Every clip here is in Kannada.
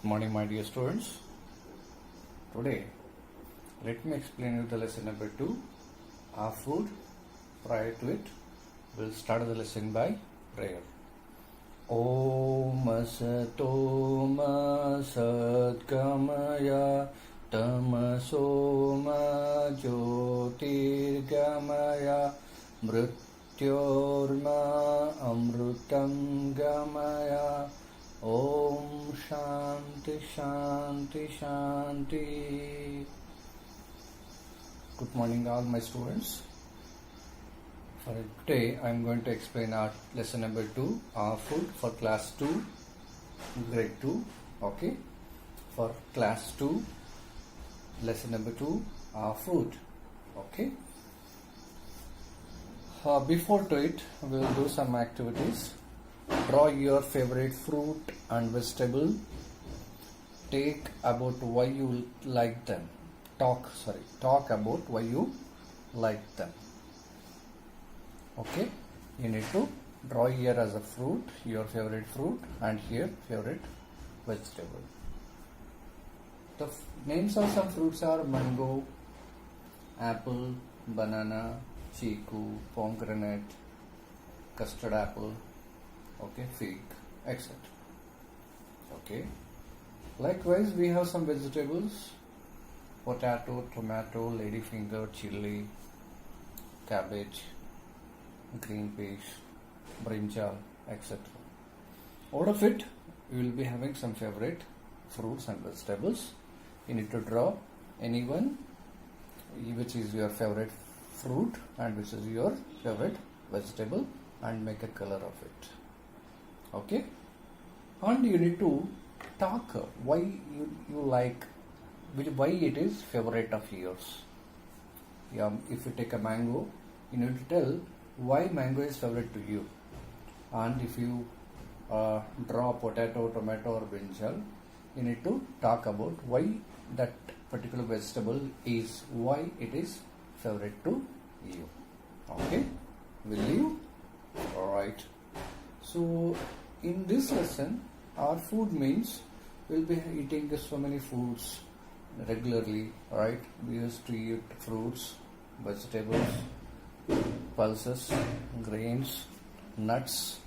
Good morning, my dear students. Today, let me explain you the lesson number 2, our food. Prior to it, we'll start the lesson by prayer. Om Asato Ma Satgamaya Tamaso Ma Jyotirgamaya Mrityorma Amrutam Gamaya Om Shanti Shanti Shanti. Good morning all my students. For today I am going to explain our lesson number 2, our food for class 2, grade 2. Okay, for class 2, lesson number 2, our food. Okay, before to it we will do some activities. Draw your favorite fruit and vegetable. Take about why you like them. Talk about why you like them. Okay, you need to draw here as a fruit, your favorite fruit, and here favorite vegetable. The names of some fruits are mango, apple, banana, chiku, pomegranate, custard apple, okay, fig, etc. Okay, likewise we have some vegetables: potato, tomato, ladyfinger, chili, cabbage, green peas, brinjal, etc. Out of it, you will be having some favorite fruits and vegetables. You need to draw any one which is your favorite fruit and which is your favorite vegetable and make a color of it. Okay, and you need to talk why you like, why it is favorite of yours. Yeah, if you take a mango, you need to tell why mango is favorite to you. And if you draw potato, tomato or brinjal, you need to talk about why that particular vegetable is, why it is favorite to you. Okay, will you? Alright, so in this lesson our food means we'll be eating so many foods regularly, right? We used to eat fruits, vegetables, pulses, grains, nuts,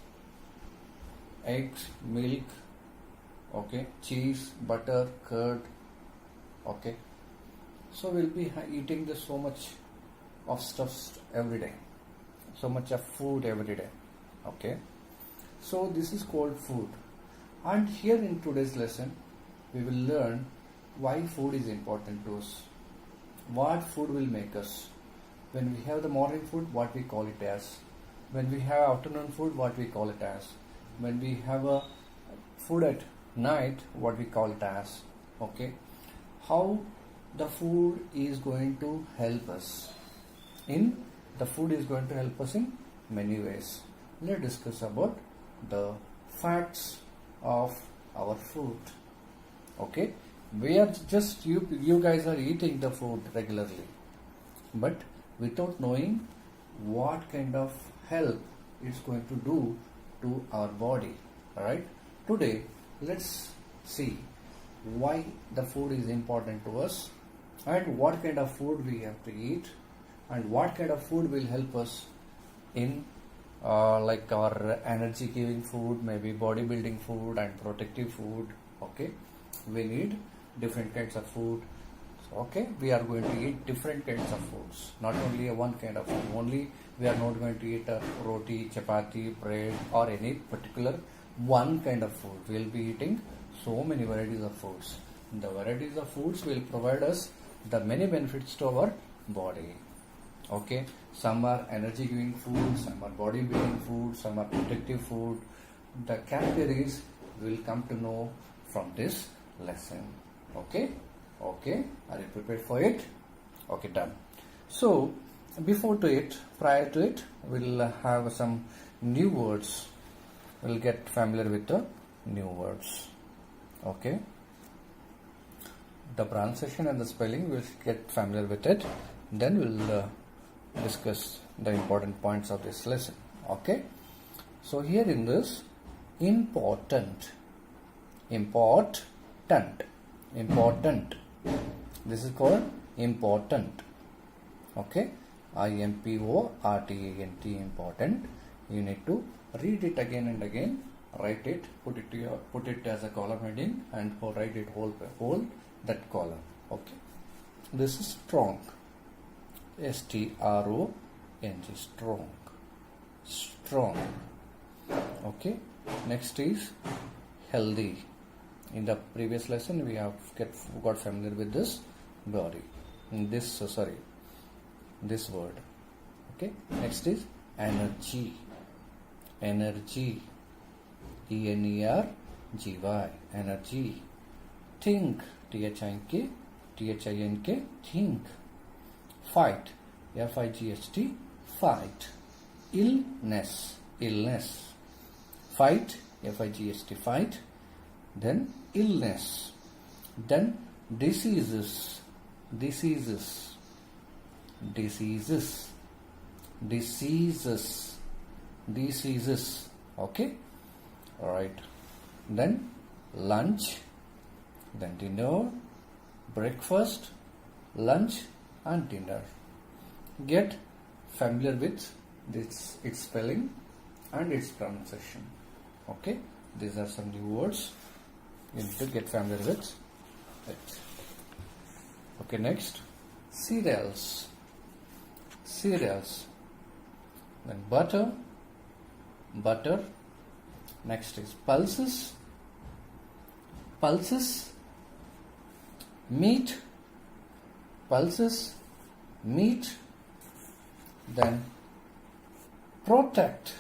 eggs, milk, okay, cheese, butter, curd, okay. So we'll be eating so much of stuff every day, so much of food every day, okay. So this is called food, and here in today's lesson we will learn why food is important to us, what food will make us. When we have the morning food, what we call it as. When we have afternoon food, what we call it as. When we have a food at night, what we call it as. Okay, how the food is going to help us. The food is going to help us in many ways. Let's discuss about the facts of our food. Okay, we are just you guys are eating the food regularly, but without knowing what kind of help it's going to do to our body. Alright, today let's see why the food is important to us and what kind of food we have to eat and what kind of food will help us in like our energy giving food, maybe bodybuilding food and protective food. Okay, we need different kinds of food. Okay, we are going to eat different kinds of foods, not only one kind of food. Only we are not going to eat a roti, chapati, bread or any particular one kind of food. We will be eating so many varieties of foods. The varieties of foods will provide us the many benefits to our body. Okay, some are energy giving food, some are body building food, some are protective food. The categories we will come to know from this lesson. Okay, are you prepared for it? Okay, done. So prior to it, we'll have some new words. We'll get familiar with the new words. Okay, the pronunciation and the spelling, we'll get familiar with it. Then we'll discuss the important points of this lesson. Okay, so here in this important important. Important. This is called important. Okay. IMPORTANT, important. You need to read it again and again. Write it. Put it as a column heading and write it whole that column. Okay. This is strong. STRONG. Strong. Strong. Okay. Next is healthy. In the previous lesson, we have got familiar with this body. This word. Okay. Next is energy. Energy. ENERGY. Energy. Think. THINK. Think. Fight. FIGHT. Fight. Illness. Fight. FIGHT. Fight. Then illness. Then diseases. Okay. All right. Then lunch. Then dinner. Breakfast. Lunch and dinner. Get familiar with its spelling and its pronunciation. Okay. These are some new words. You need to get familiar with it. Okay, next, cereals. Then butter. Next is pulses. Meat. Then protect.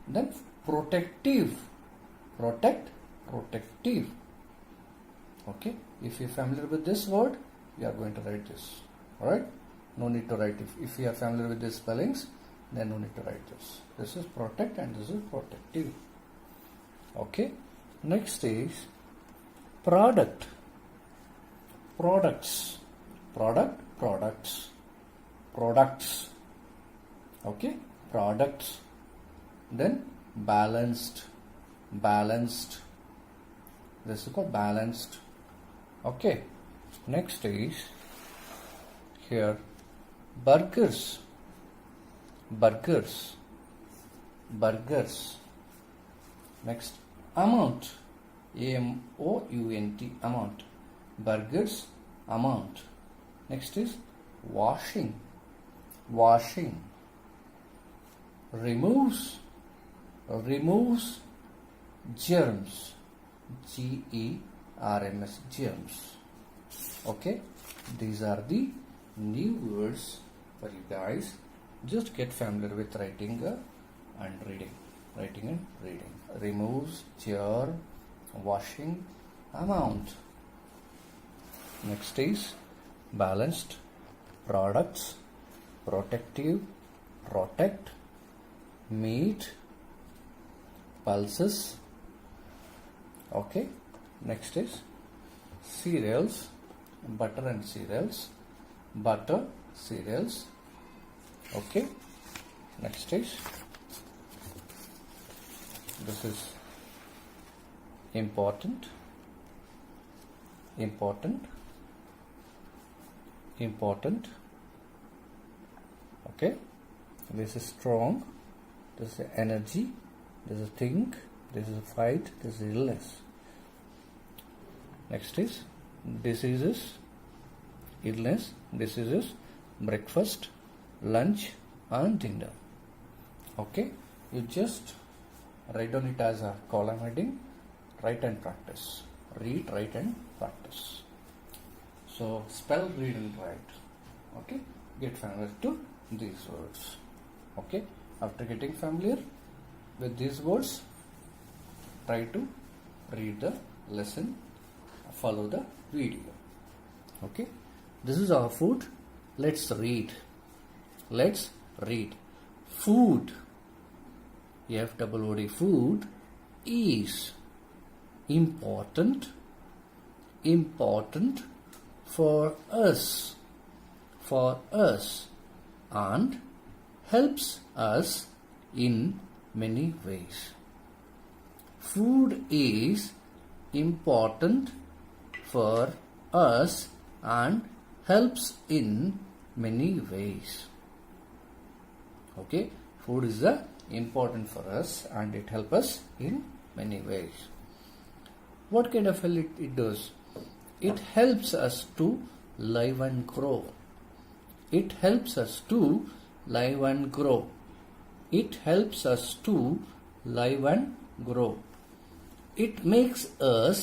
Then protective. Okay. If you are familiar with this word, you are going to write this. Alright. No need to write. If you are familiar with these spellings, then no need to write this. This is protect and this is protective. Okay. Next is product. Products. Okay. Products. Then balanced. This is called balanced. Okay. Next is here burgers. Next amount. AMOUNT. Amount. Burgers. Amount. Next is washing. Removes germs. GERMS. Germs. Okay. These are the new words for you guys. Just get familiar with writing and reading. Removes, germ, washing, amount. Next is balanced, products, protective, protect, meat, pulses. Okay. Next is cereals, butter and cereals. Butter, cereals. Okay. Next is this is important. Okay. This is strong. This is energy. This is think. This is fight. This is illness. Next is diseases, illness, diseases, breakfast, lunch and dinner. Okay. You just write down it as a column heading. Write and practice. Read, write and practice. So spell, read and write. Okay. Get familiar to these words. Okay. After getting familiar with these words, try to read the lesson, follow the video. Okay. This is our food. Let's read. Food. FOOD. Food is important for us and helps us in many ways. food is important for us and helps in many ways. Okay, food is important for us and it helps us in many ways. What kind of help it does? It helps us to live and grow. It helps us to live and grow. It helps us to live and grow. It makes us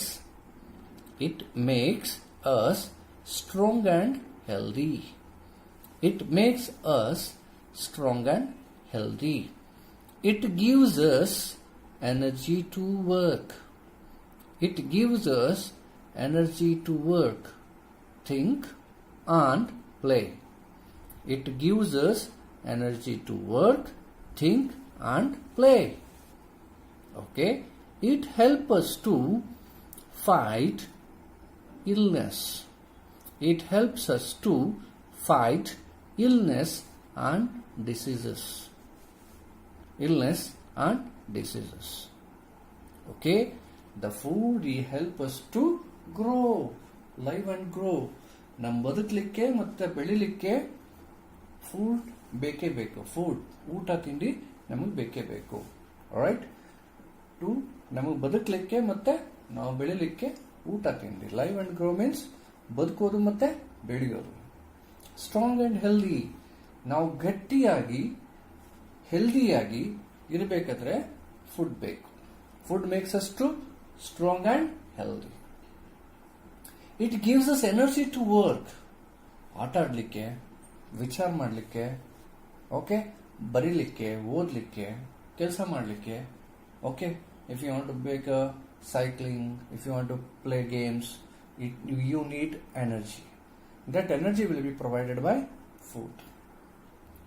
strong and healthy. It makes us strong and healthy. It gives us energy to work. It gives us energy to work, think and play. It gives us energy to work, think and play. Okay, it helps us to fight illness. It helps us to fight illness and diseases. Illness and diseases. Okay, the food helps us to grow, live and grow. ನಮ್ಮ ಬದುಕಲಿಕ್ಕೆ ಮತ್ತೆ ಬೆಳಿಲಿಕ್ಕೆ ಫುಡ್ ಬೇಕೇ ಬೇಕು. ಫುಡ್, ಊಟ ತಿಂಡಿ ನಮಗೆ ಬೇಕೇ ಬೇಕು. ರೈಟ್, ಟು ನಮಗೆ ಬದುಕಲಿಕ್ಕೆ ಮತ್ತೆ ನಾವು ಬೆಳಿಲಿಕ್ಕೆ ಊಟ ತಿಂಡಿ. ಲೈವ್ ಅಂಡ್ ಗ್ರೋ ಮೀನ್ಸ್ ಬದುಕೋದು ಮತ್ತೆ ಬೆಳೆಯೋದು. ಸ್ಟ್ರಾಂಗ್ ಅಂಡ್ ಹೆಲ್ದಿ, ನಾವು ಗಟ್ಟಿಯಾಗಿ ಹೆಲ್ದಿಯಾಗಿ ಇರಬೇಕಾದ್ರೆ ಫುಡ್ ಬೇಕು. Food makes us to strong and healthy. It gives us energy to work, ಆಟ ಆಡಲಿಕ್ಕೆ, ವಿಚಾರ ಮಾಡಲಿಕ್ಕೆ, ಓಕೆ, ಬರೀಲಿಕ್ಕೆ, ಓದಲಿಕ್ಕೆ, ಕೆಲಸ ಮಾಡಲಿಕ್ಕೆ. Okay, if you want to make cycling, if you want to play games, you need energy. That energy will be provided by food.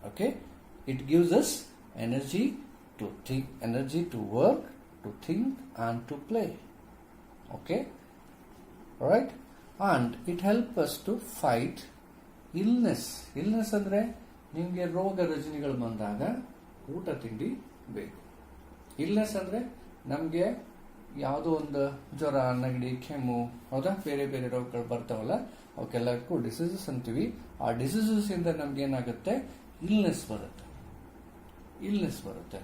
Okay, it gives us energy to think, energy to work, to think and to play. Okay, alright, and it helps us to fight illness. Illness ಅಂದ್ರೆ ನಿಮಗೆ ರೋಗ ರುಜಿನಗಳು ಬಂದಾಗ ಊಟ ತಿಂಡಿ ಬೇಕು. ಇಲ್ನೆಸ್ ಅಂದ್ರೆ ನಮಗೆ ಯಾವುದೋ ಒಂದು ಜ್ವರ, ನೆಗಡಿ, ಕೆಮ್ಮು, ಹೌದಾ, ಬೇರೆ ಬೇರೆ ರೋಗಗಳು ಬರ್ತಾವಲ್ಲ, ಅವಕ್ಕೆಲ್ಲಕ್ಕೂ ಡಿಸೀಸಸ್ ಅಂತೀವಿ. ಆ ಡಿಸೀಸಸ್ ಇಂದ ನಮ್ಗೆ ಏನಾಗುತ್ತೆ, ಇಲ್ನೆಸ್ ಬರುತ್ತೆ. ಇಲ್ನೆಸ್ ಬರುತ್ತೆ.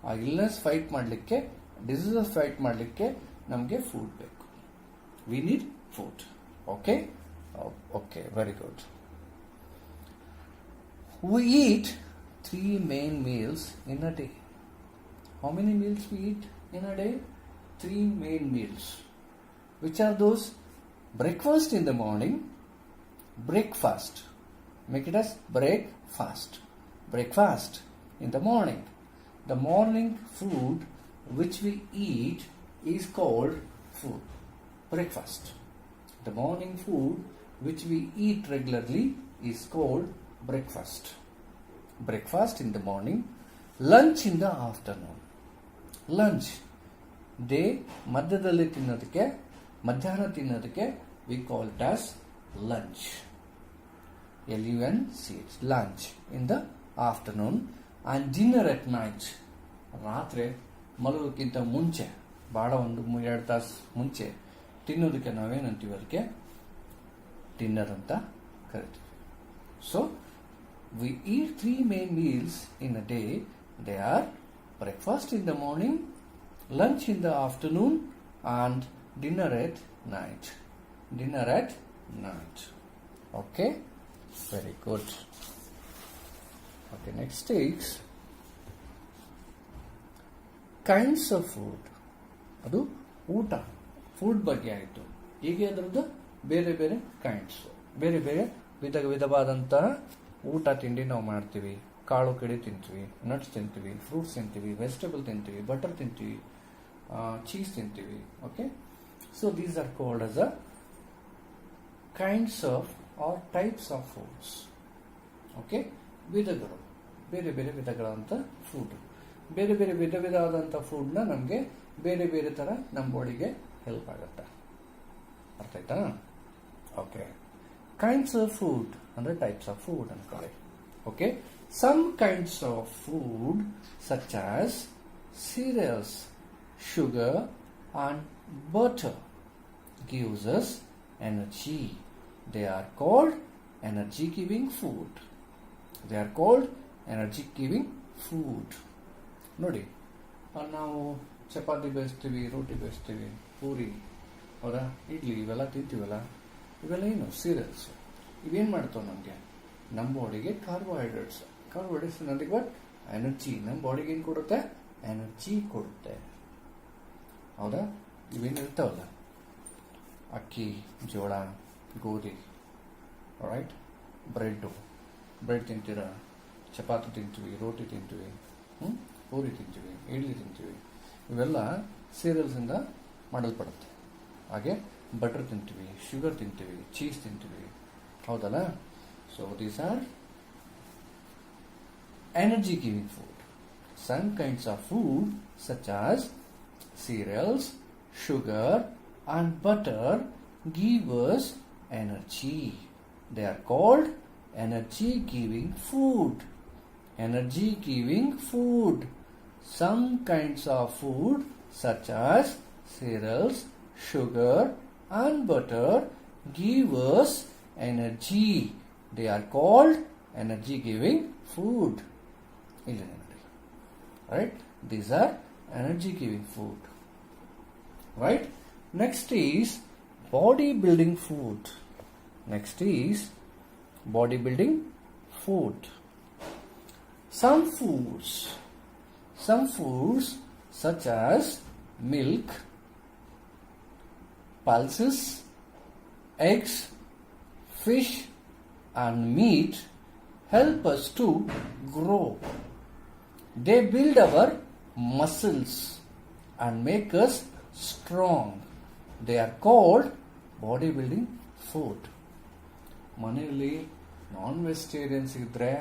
ಆ ಇಲ್ನೆಸ್ ಫೈಟ್ ಮಾಡಲಿಕ್ಕೆ, ಡಿಸೀಸಸ್ ಫೈಟ್ ಮಾಡಲಿಕ್ಕೆ ನಮಗೆ ಫುಡ್ ಬೇಕು. We need food. Okay, okay, very good. We eat 3 main meals in a day. How many meals we eat in a day? 3 main meals. Which are those? Breakfast in the morning. Breakfast. Make it as breakfast. Breakfast in the morning. The morning food which we eat is called food. Breakfast. The morning food which we eat regularly is called breakfast. Breakfast in the morning. Lunch in the afternoon. Lunch. Day ಮಧ್ಯದಲ್ಲಿ ತಿನ್ನೋದಕ್ಕೆ, ಮಧ್ಯಾಹ್ನ ತಿನ್ನೋದಕ್ಕೆ we call it as lunch. LUNC, lunch in the afternoon. And dinner at night. ರಾತ್ರಿ ಮಲಗೋಕ್ಕಿಂತ ಮುಂಚೆ, ಭಾಳ ಒಂದು 2 ತಾಸು ಮುಂಚೆ ತಿನ್ನೋದಕ್ಕೆ ನಾವೇನಂತೀವಿ, ಅದಕ್ಕೆ ಡಿನ್ನರ್ ಅಂತ ಕರಿತೀವಿ. So we eat 3 main meals in a day. They are breakfast in the morning, lunch in the afternoon and dinner at night. Dinner at night. Okay, very good. Okay, next is kinds of food. ಅದು ಊಟ, ಫುಡ್ ಬಗ್ಗೆ ಆಯಿತು. ಹೀಗೆ ಅದರದ್ದು ಬೇರೆ ಬೇರೆ ಕೈಂಡ್ಸ್, ಬೇರೆ ಬೇರೆ ವಿಧವಾದಂತಹ ಊಟ ತಿಂಡಿ ನಾವು ಮಾಡ್ತೀವಿ. ಕಾಳು ಕಡಿ ತಿಂತೀವಿ, ನಟ್ಸ್ ತಿಂತೀವಿ, ಫ್ರೂಟ್ಸ್ ತಿಂತೀವಿ, ವೆಜಿಟೇಬಲ್ ತಿಂತೀವಿ, ಬಟರ್ ತಿಂತೀವಿ, ಚೀಸ್ ತಿಂತೀವಿ. Okay, so these are called as a kinds of or types of foods. Okay, ವಿಧಗಳು, ಬೇರೆ ಬೇರೆ ವಿಧಗಳಂತ ಫುಡ್. ಬೇರೆ ಬೇರೆ ವಿಧವಾದಂಥ ಫುಡ್ನ ನಮಗೆ ಬೇರೆ ಬೇರೆ ಥರ ನಮ್ಮ ಬಾಡಿಗೆ ಹೆಲ್ಪ್ ಆಗುತ್ತೆ. ಅರ್ಥ ಆಯ್ತಾ? ಓಕೆ, ಕೈಂಡ್ಸ್ ಆಫ್ ಫುಡ್ ಅಂದ್ರೆ ಟೈಪ್ಸ್ ಆಫ್ ಫುಡ್ ಅನ್ಕೊಳ್ಳಿ. Okay, some kinds of food such as cereals, sugar, and butter gives us energy. They are called energy giving food. They are called energy giving food. ನೋಡಿ ನಾವು ಚಪಾತಿ ಬೇಯಿಸ್ತೀವಿ, ರೋಟಿ ಬೇಯಿಸ್ತೀವಿ, ಪೂರಿ ಹೌದಾ, ಇಡ್ಲಿ ಇವೆಲ್ಲ ತಿಂತೀವಲ್ಲ, ಇವೆಲ್ಲ ಏನು ಸೀರಿಯಲ್ಸ್. ಇವೇನು ಮಾಡ್ತಾವೆ ನಮಗೆ, ನಮ್ಮ ಬಾಡಿಗೆ ಕಾರ್ಬೋಹೈಡ್ರೇಟ್ಸ್ ನಮಗೆ ಬಟ್ ಎನರ್ಜಿ, ನಮ್ಮ ಬಾಡಿಗೆ ಏನು ಕೊಡುತ್ತೆ, ಎನರ್ಜಿ ಕೊಡುತ್ತೆ. ಹೌದಾ, ಇವೇನು ಇರ್ತಾವಲ್ಲ ಅಕ್ಕಿ, ಜೋಳ, ಗೋಧಿ, ರೈಟ್, ಬ್ರೆಡ್ ತಿಂತೀರ, ಚಪಾತಿ ತಿಂತೀವಿ, ರೋಟಿ ತಿಂತೀವಿ, ಪೂರಿ ತಿಂತೀವಿ, ಇಡ್ಲಿ ತಿಂತೀವಿ, ಇವೆಲ್ಲ ಸೀರಿಯಲ್ಸಿಂದ ಮಾಡಲ್ಪಡುತ್ತೆ. ಹಾಗೆ ಬಟರ್ ತಿಂತೀವಿ, ಶುಗರ್ ತಿಂತೀವಿ, ಚೀಸ್ ತಿಂತೀವಿ, ಹೌದಲ್ಲ. So these R energy giving food. Some kinds of food such as cereals, sugar and butter give us energy. They are called energy giving food. Energy giving food. Some kinds of food such as cereals, sugar and butter give us energy. They are called energy giving food. Right? These are energy giving food. Right? Next is bodybuilding food. Next is bodybuilding food. Some foods such as milk, pulses, eggs, fish and meat help us to grow. They build our muscles and make us strong. They are called bodybuilding food. ಮನೆಯಲ್ಲಿ ನಾನ್ ವೆಜಿಟೇರಿಯನ್ಸ್ ಇದ್ದರೆ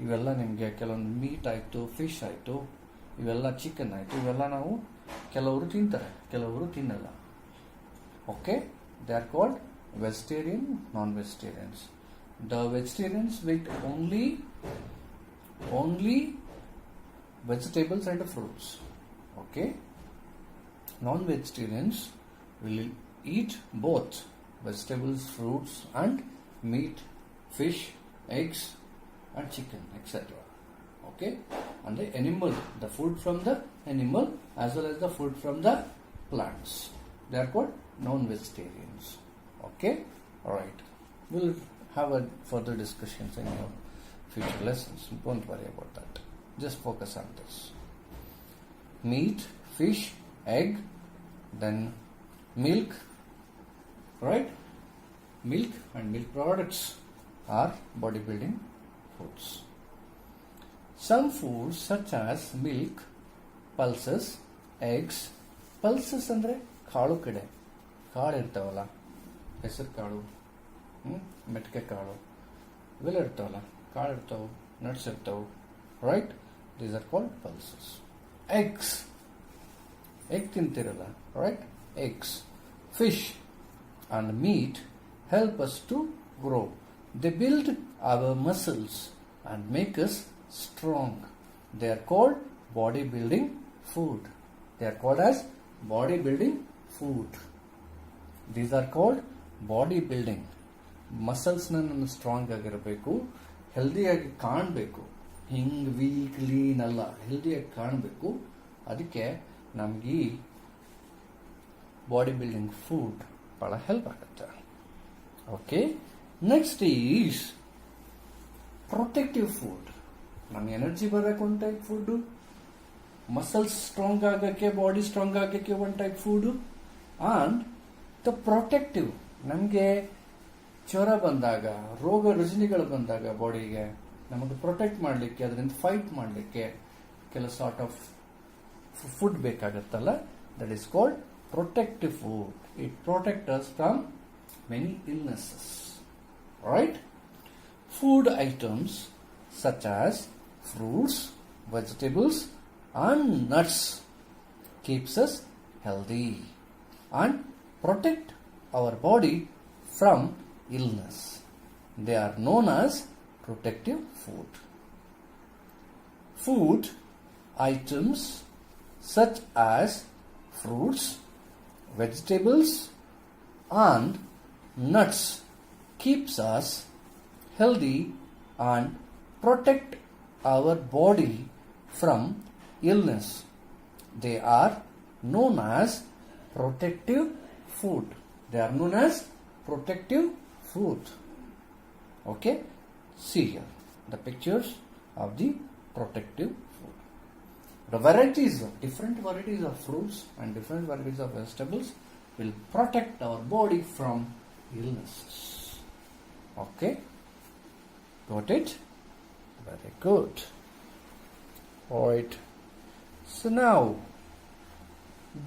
ಇವೆಲ್ಲ ನಿಮಗೆ ಕೆಲವೊಂದು ಮೀಟ್ ಆಯಿತು, ಫಿಶ್ ಆಯಿತು, ಇವೆಲ್ಲ ಚಿಕನ್ ಆಯಿತು, ಇವೆಲ್ಲ ನಾವು ಕೆಲವರು ತಿಂತಾರೆ, ಕೆಲವರು ತಿನ್ನಲ್ಲ. Okay, they are called vegetarian, non vegetarians. The vegetarians eat only vegetables and fruits. Okay. Non-vegetarians will eat both vegetables, fruits and meat, fish, eggs and chicken, etc. Okay. And the animal, the food from the animal as well as the food from the plants. They are called non-vegetarians. Okay. Alright. We'll have a further discussions in your future lessons. Don't worry about that. Just focus on this. Meat, fish, egg, then milk, right? Milk and milk products are bodybuilding foods. Some foods such as milk, pulses, eggs. Pulses andre ಕಾಳು ಕಡೆ ಕಾಳು ಇರ್ತಾವಲ್ಲ, ಹೆಸರು ಕಾಳು, ಮೆಟ್ಕೆ ಕಾಳು, ಇವೆಲ್ಲ ಇರ್ತಾವಲ್ಲ, ಕಾಳು ಇರ್ತಾವೆ, ನಟ್ಸ್ ಇರ್ತಾವೆ, right? These are called pulses. Eggs, egg ತಿಂತಿರಲ್ಲ, right? Eggs, fish and meat help us to grow. They build our muscles and make us strong. They are called bodybuilding food. They are called as bodybuilding food. These are called bodybuilding. Muscles ನನ್ನ ಸ್ಟ್ರಾಂಗ್ ಆಗಿರಬೇಕು, ಹೆಲ್ದಿಯಾಗಿ ಕಾಣಬೇಕು, ಹಿಂಗೆ ವೀಕ್ ಲೀನ್ ಅಲ್ಲ, ಹೆಲ್ದಿಯಾಗಿ ಕಾಣಬೇಕು. ಅದಕ್ಕೆ ನಮ್ಗೆ ಈ ಬಾಡಿ ಬಿಲ್ಡಿಂಗ್ ಫುಡ್ ಭಾಳ ಹೆಲ್ಪ್ ಆಗುತ್ತೆ. Okay, next is protective food. ನಮ್ಗೆ ಎನರ್ಜಿ ಬರೋಕೆ ಒಂದು ಟೈಪ್ ಫುಡ್ಡು, ಮಸಲ್ಸ್ ಸ್ಟ್ರಾಂಗ್ ಆಗೋಕ್ಕೆ, ಬಾಡಿ ಸ್ಟ್ರಾಂಗ್ ಆಗೋಕ್ಕೆ ಒಂದು type food, and the protective, ನಮಗೆ ಜ್ವರ ಬಂದಾಗ, ರೋಗ ರುಜಿನಗಳು ಬಂದಾಗ ಬಾಡಿಗೆ ನಮಗೆ ಪ್ರೊಟೆಕ್ಟ್ ಮಾಡಲಿಕ್ಕೆ, ಅದರಿಂದ ಫೈಟ್ ಮಾಡಲಿಕ್ಕೆ ಕೆಲವು ಸಾರ್ಟ್ ಆಫ್ ಫುಡ್ ಬೇಕಾಗತ್ತಲ್ಲ, that is called protective food. It protects us from many illnesses. Right? Food items such as fruits, vegetables and nuts keeps us healthy and protect our body from illness. They are known as protective food. Food items such as fruits, vegetables and nuts keeps us healthy and protect our body from illness. They are known as protective food. They are known as protective food. Okay, see here the pictures of the protective food. The varieties, different varieties of fruits and different varieties of vegetables will protect our body from illnesses. Okay, got it? Very good. Alright, so now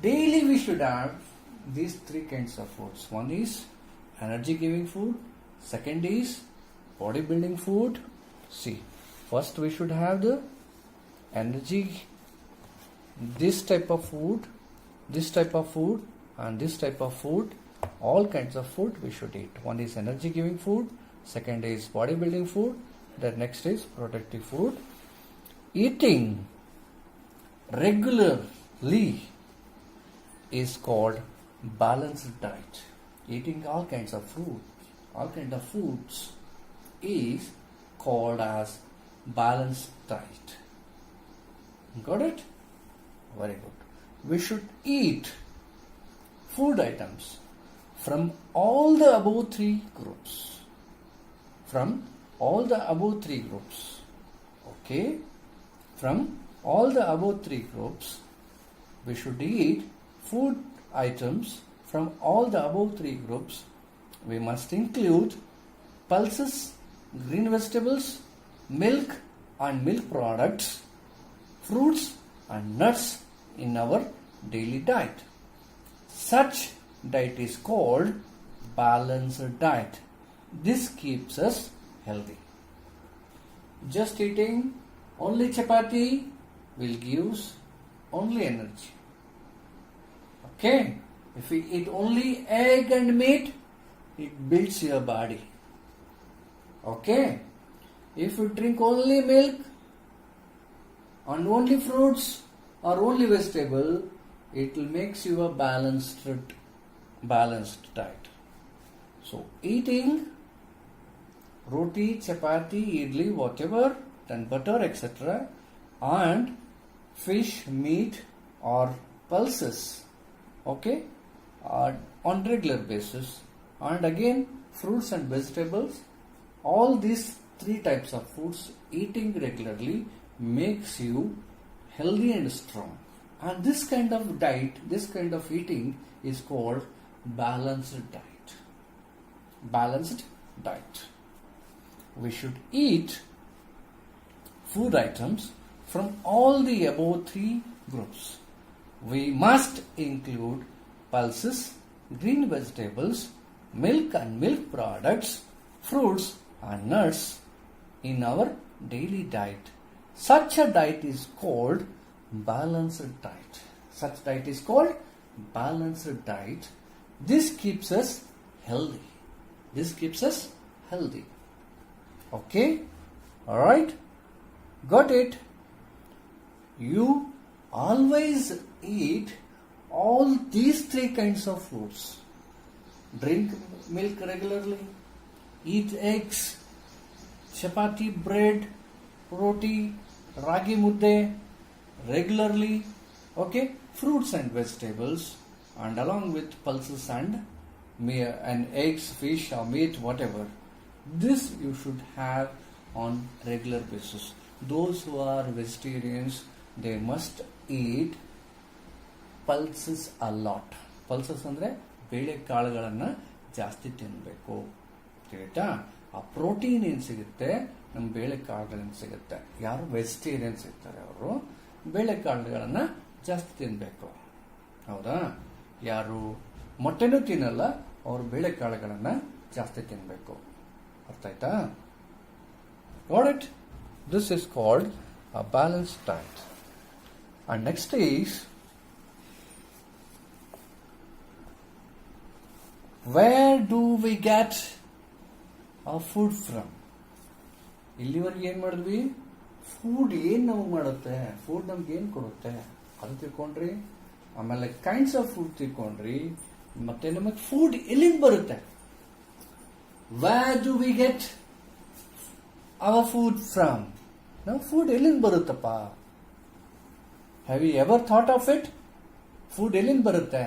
daily we should have these three kinds of foods. One is energy giving food, second is bodybuilding food. See, first we should have the energy, this type of food, this type of food and this type of food. All kinds of food we should eat. One is energy giving food, second is bodybuilding food, the next is protective food. Eating regularly is called balanced diet. Eating all kinds of fruit, all kinds of foods is called as balanced diet. Got it? Very good. We should eat food items from all the above three groups. From all the above three groups. Okay? From all the above three groups, we should eat food items from all the above three groups. We must include pulses, green vegetables, milk and milk products, fruits and nuts in our daily diet. Such diet is called balanced diet. This keeps us healthy. Just eating only chapati will give only energy. Okay? If we eat only egg and meat, it builds your body. Okay? If you drink only milk and only fruits or only vegetable, it will make you a balanced diet. So eating roti, chapati, idli, whatever, then butter, etc. and fish, meat or pulses, okay, on regular basis, and again fruits and vegetables, all these three types of foods eating regularly makes you healthy and strong. And this kind of diet, this kind of eating is called balanced diet. Balanced diet. We should eat food items from all the above three groups. We must include pulses, green vegetables, milk and milk products, fruits and nuts in our daily diet. Such a diet is called balanced diet. Such diet is called balanced diet. This keeps us healthy. This keeps us healthy. Okay? Alright? Got it? You always eat all these three kinds of foods. Drink milk regularly, eat eggs, chapati, bread, roti, ragi mudde regularly, okay, fruits and vegetables, and along with pulses and eggs, fish or meat, whatever. This you should have on regular basis. Those who are vegetarians, they must eat pulses a lot. Pulses ಅಂದ್ರೆ ಬೇಳೆ ಕಾಳುಗಳನ್ನ ಜಾಸ್ತಿ ತಿನ್ನಬೇಕು. ತಿಳಿತಾ? ಆ ಪ್ರೋಟೀನ್ ಏನು ಸಿಗುತ್ತೆ ನಮ್ಮ ಬೇಳೆ ಕಾಳುಗಳಿಂದ ಸಿಗುತ್ತೆ. ಯಾರು ವೆಜಿಟೇರಿಯನ್ಸ್ ಇರ್ತಾರೆ ಅವರು ಬೇಳೆ ಕಾಳುಗಳನ್ನ ಜಾಸ್ತಿ ತಿನ್ನಬೇಕು. ಹೌದಾ? ಯಾರು ಮೊಟ್ಟೆನೂ ತಿನ್ನಲ್ಲ ಅವರು ಬೇಳೆ ಕಾಳುಗಳನ್ನ ಜಾಸ್ತಿ ತಿನ್ನಬೇಕು. ಅರ್ಥ ಆಯ್ತಾ? Got it? This is called a balanced diet. And next is, where do we get our food from? ಇಲ್ಲಿವರೆಗೆ ಏನು ಮಾಡಿದ್ವಿ? ಫುಡ್ ಏನು ನಮಗೆ ಮಾಡುತ್ತೆ, ಫುಡ್ ನಮ್ಗೆ ಏನು ಕೊಡುತ್ತೆ ಅದು ತಿಳ್ಕೊಂಡ್ರಿ. ಆಮೇಲೆ ಕೈಂಡ್ಸ್ ಆಫ್ ಫುಡ್ ತಿಳ್ಕೊಂಡ್ರಿ. ಮತ್ತೆ ನಮಗೆ ಫುಡ್ ಎಲ್ಲಿಂದ ಬರುತ್ತೆ? Where do we get our food from? ನಾವು ಫುಡ್ ಎಲ್ಲಿಂದ ಬರುತ್ತಪ್ಪ? Have you ever thought of it? Food ಎಲ್ಲಿಂದ ಬರುತ್ತೆ?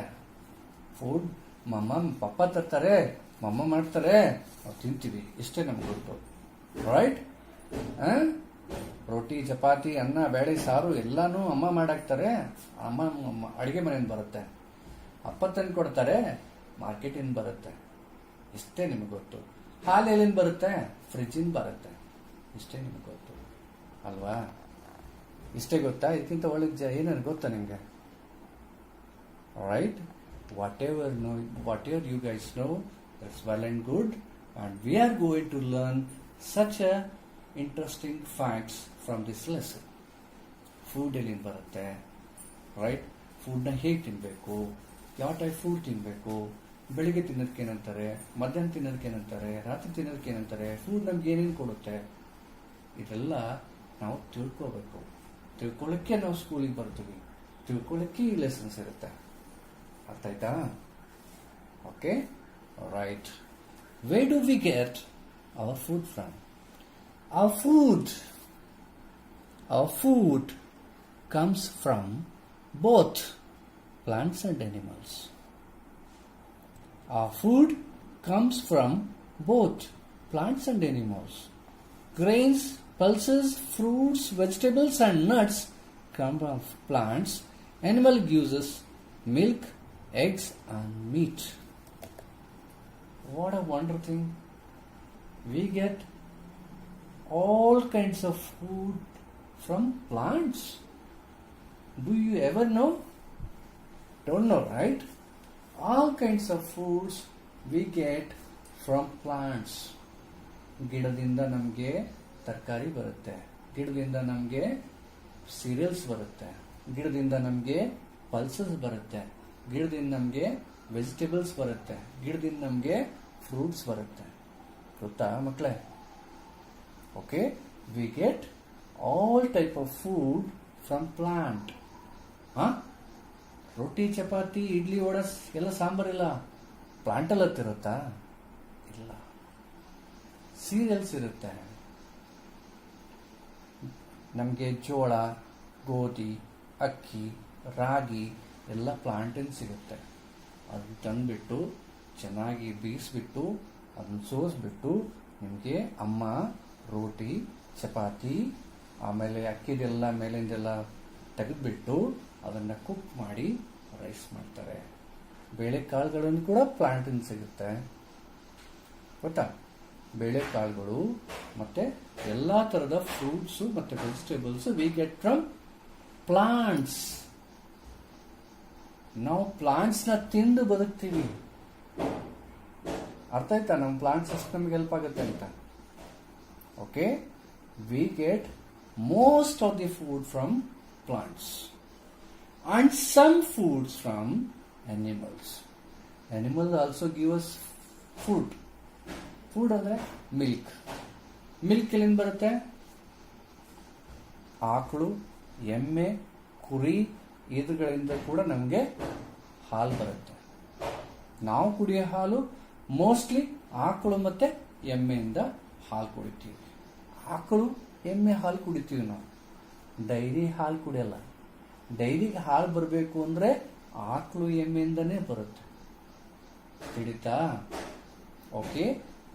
ಫುಡ್ ಮಮ್ಮ ಪಪ್ಪ ತರ್ತಾರೆ, ಮಮ್ಮ ಮಾಡ್ತಾರೆ, ನಾವು ತಿಂತೀವಿ, ಇಷ್ಟೇ ನಮ್ಗೆ ಗೊತ್ತು. ರೈಟ್? ರೋಟಿ, ಚಪಾತಿ, ಅನ್ನ, ಬೇಳೆ, ಸಾರು ಎಲ್ಲಾನು ಅಮ್ಮ ಮಾಡಾಕ್ತಾರೆ. ಅಮ್ಮ ಅಡಿಗೆ ಮನೆಯಿಂದ ಬರುತ್ತೆ. ಅಪ್ಪ ತಂದು ಕೊಡ್ತಾರೆ, ಮಾರ್ಕೆಟಿಂದ ಬರುತ್ತೆ. ಇಷ್ಟೇ ನಿಮಗೆ ಗೊತ್ತು. ಹಾಲು ಎಲ್ಲಿಂದ ಬರುತ್ತೆ? ಫ್ರಿಜ್ಜಿಂದ ಬರುತ್ತೆ. ಇಷ್ಟೇ ನಿಮಗೆ ಗೊತ್ತು ಅಲ್ವಾ? ಇಷ್ಟೇ ಗೊತ್ತಾ? ಇದಕ್ಕಿಂತ ಒಳಗೆ ಏನೇನು ಗೊತ್ತಾ ನಿಮಗೆ? Right? whatever you guys know, that's well and good, and we are going to learn such a interesting facts from this lesson. Food ಎಲ್ಲಿಂದ ಬರುತ್ತೆ? ರೈಟ್? ಫುಡ್ನ ಹೇಗೆ ತಿನ್ನಬೇಕು, ಯಾವ ಟೈಪ್ ಫುಡ್ ತಿನ್ನಬೇಕು, ಬೆಳಿಗ್ಗೆ ತಿನ್ನೋದಕ್ಕೆ ಏನಂತಾರೆ, ಮಧ್ಯಾಹ್ನ ತಿನ್ನೋದಕ್ಕೆ ಏನಂತಾರೆ, ರಾತ್ರಿ ತಿನ್ನೋದಕ್ಕೆ ಏನಂತಾರೆ, ಫುಡ್ ನಮ್ಗೆ ಏನೇನು ಕೊಡುತ್ತೆ, ಇದೆಲ್ಲ ನಾವು ತಿಳ್ಕೋಬೇಕು. ತಿಳ್ಕೊಳ್ಳೋಕ್ಕೆ ನಾವು ಸ್ಕೂಲಿಗೆ ಬರ್ತೀವಿ, ತಿಳ್ಕೊಳ್ಳೋಕ್ಕೆ ಈ ಲೆಸನ್ಸ್ ಇರುತ್ತೆ. ಅರ್ಥ ಆಯ್ತಾ? Okay, right. Wear do we get our food from? Our food comes from both plants and animals. Our food comes from both plants and animals. Grains, pulses, fruits, vegetables and nuts come from plants. Animal gives us milk, eggs and meat. What a wonderful thing. We get all kinds of food from plants. Do you ever know? Don't know, right? All kinds of foods we get from plants. ಗಿಡದಿಂದ ನಮಗೆ ತರಕಾರಿ ಬರುತ್ತೆ, ಗಿಡದಿಂದ ನಮಗೆ ಸೀರಿಯಲ್ಸ್ ಬರುತ್ತೆ, ಗಿಡದಿಂದ ನಮಗೆ ಪಲ್ಸಸ್ ಬರುತ್ತೆ, ಗಿಡದಿಂದ ನಮಗೆ ವೆಜಿಟೇಬಲ್ಸ್ ಬರುತ್ತೆ, ಗಿಡದಿಂದ ನಮಗೆ ಫ್ರೂಟ್ಸ್ ಬರುತ್ತೆ. ಗೊತ್ತಾ ಮಕ್ಕಳೇ? Okay, we get all type of food from plant. ರೊಟ್ಟಿ, ಚಪಾತಿ, ಇಡ್ಲಿ, ವಡೆ ಎಲ್ಲ ಸಾಂಬಾರಿಲ್ಲ ಪ್ಲಾಂಟಲ್ಲಿ ಹತ್ತಿರುತ್ತಾ? ಇಲ್ಲ. ಸೀರಿಯಲ್ಸ್ ಇರುತ್ತೆ. ನಮಗೆ ಜೋಳ, ಗೋಧಿ, ಅಕ್ಕಿ, ರಾಗಿ ಎಲ್ಲ ಪ್ಲಾಂಟಿಂದ ಸಿಗುತ್ತೆ. ಅದನ್ನ ತಂದುಬಿಟ್ಟು ಚೆನ್ನಾಗಿ ಬೀಸ್ಬಿಟ್ಟು ಅದನ್ನ ಸೋಸ್ಬಿಟ್ಟು ನಿಮಗೆ ಅಮ್ಮ ರೋಟಿ, ಚಪಾತಿ, ಆಮೇಲೆ ಅಕ್ಕಿದೆಲ್ಲ ಮೇಲಿಂದೆಲ್ಲ ತೆಗೆದುಬಿಟ್ಟು ಅದನ್ನು ಕುಕ್ ಮಾಡಿ ರೈಸ್ ಮಾಡ್ತಾರೆ. ಬೇಳೆಕಾಳುಗಳನ್ನು ಕೂಡ ಪ್ಲಾಂಟಿಂದ ಸಿಗುತ್ತೆ. ಗೊತ್ತಾ? ಬೇಳೆಕಾಳುಗಳು ಮತ್ತೆ ಎಲ್ಲ ಥರದ ಫ್ರೂಟ್ಸು ಮತ್ತು vegetables we get from plants. ನಾವು ಪ್ಲಾಂಟ್ಸ್ನ ತಿಂದು ಬದುಕ್ತೀವಿ. ಅರ್ಥ ಆಯ್ತಾ? ನಮ್ಮ ಪ್ಲಾಂಟ್ಸ್ ಅಷ್ಟು ನಮ್ಗೆ ಹೆಲ್ಪ್ ಆಗುತ್ತೆ ಅಂತ. Okay, we get most of the food from plants and some foods from animals. Animals also give us food. Food ಅಂದ್ರೆ ಮಿಲ್ಕ್. ಮಿಲ್ಕ್ ಎಲ್ಲಿಂದ ಬರುತ್ತೆ? ಆಕಳು, ಎಮ್ಮೆ, ಕುರಿ ಇದುಗಳಿಂದ ಕೂಡ ನಮಗೆ ಹಾಲು ಬರುತ್ತೆ. ನಾವು ಕುಡಿಯೋ ಹಾಲು ಮೋಸ್ಟ್ಲಿ ಆಕಳು ಮತ್ತೆ ಎಮ್ಮೆಯಿಂದ ಹಾಲು ಕುಡಿತೀವಿ. ಆಕಳು, ಎಮ್ಮೆ ಹಾಲು ಕುಡಿತೀವಿ ನಾವು. ಡೈರಿ ಹಾಲು ಕುಡಿಯಲ್ಲ. ಡೈರಿಗೆ ಹಾಲು ಬರಬೇಕು ಅಂದ್ರೆ ಆಕಳು, ಎಮ್ಮೆಯಿಂದನೇ ಬರುತ್ತೆ. ತಿಳಿತಾ? Okay,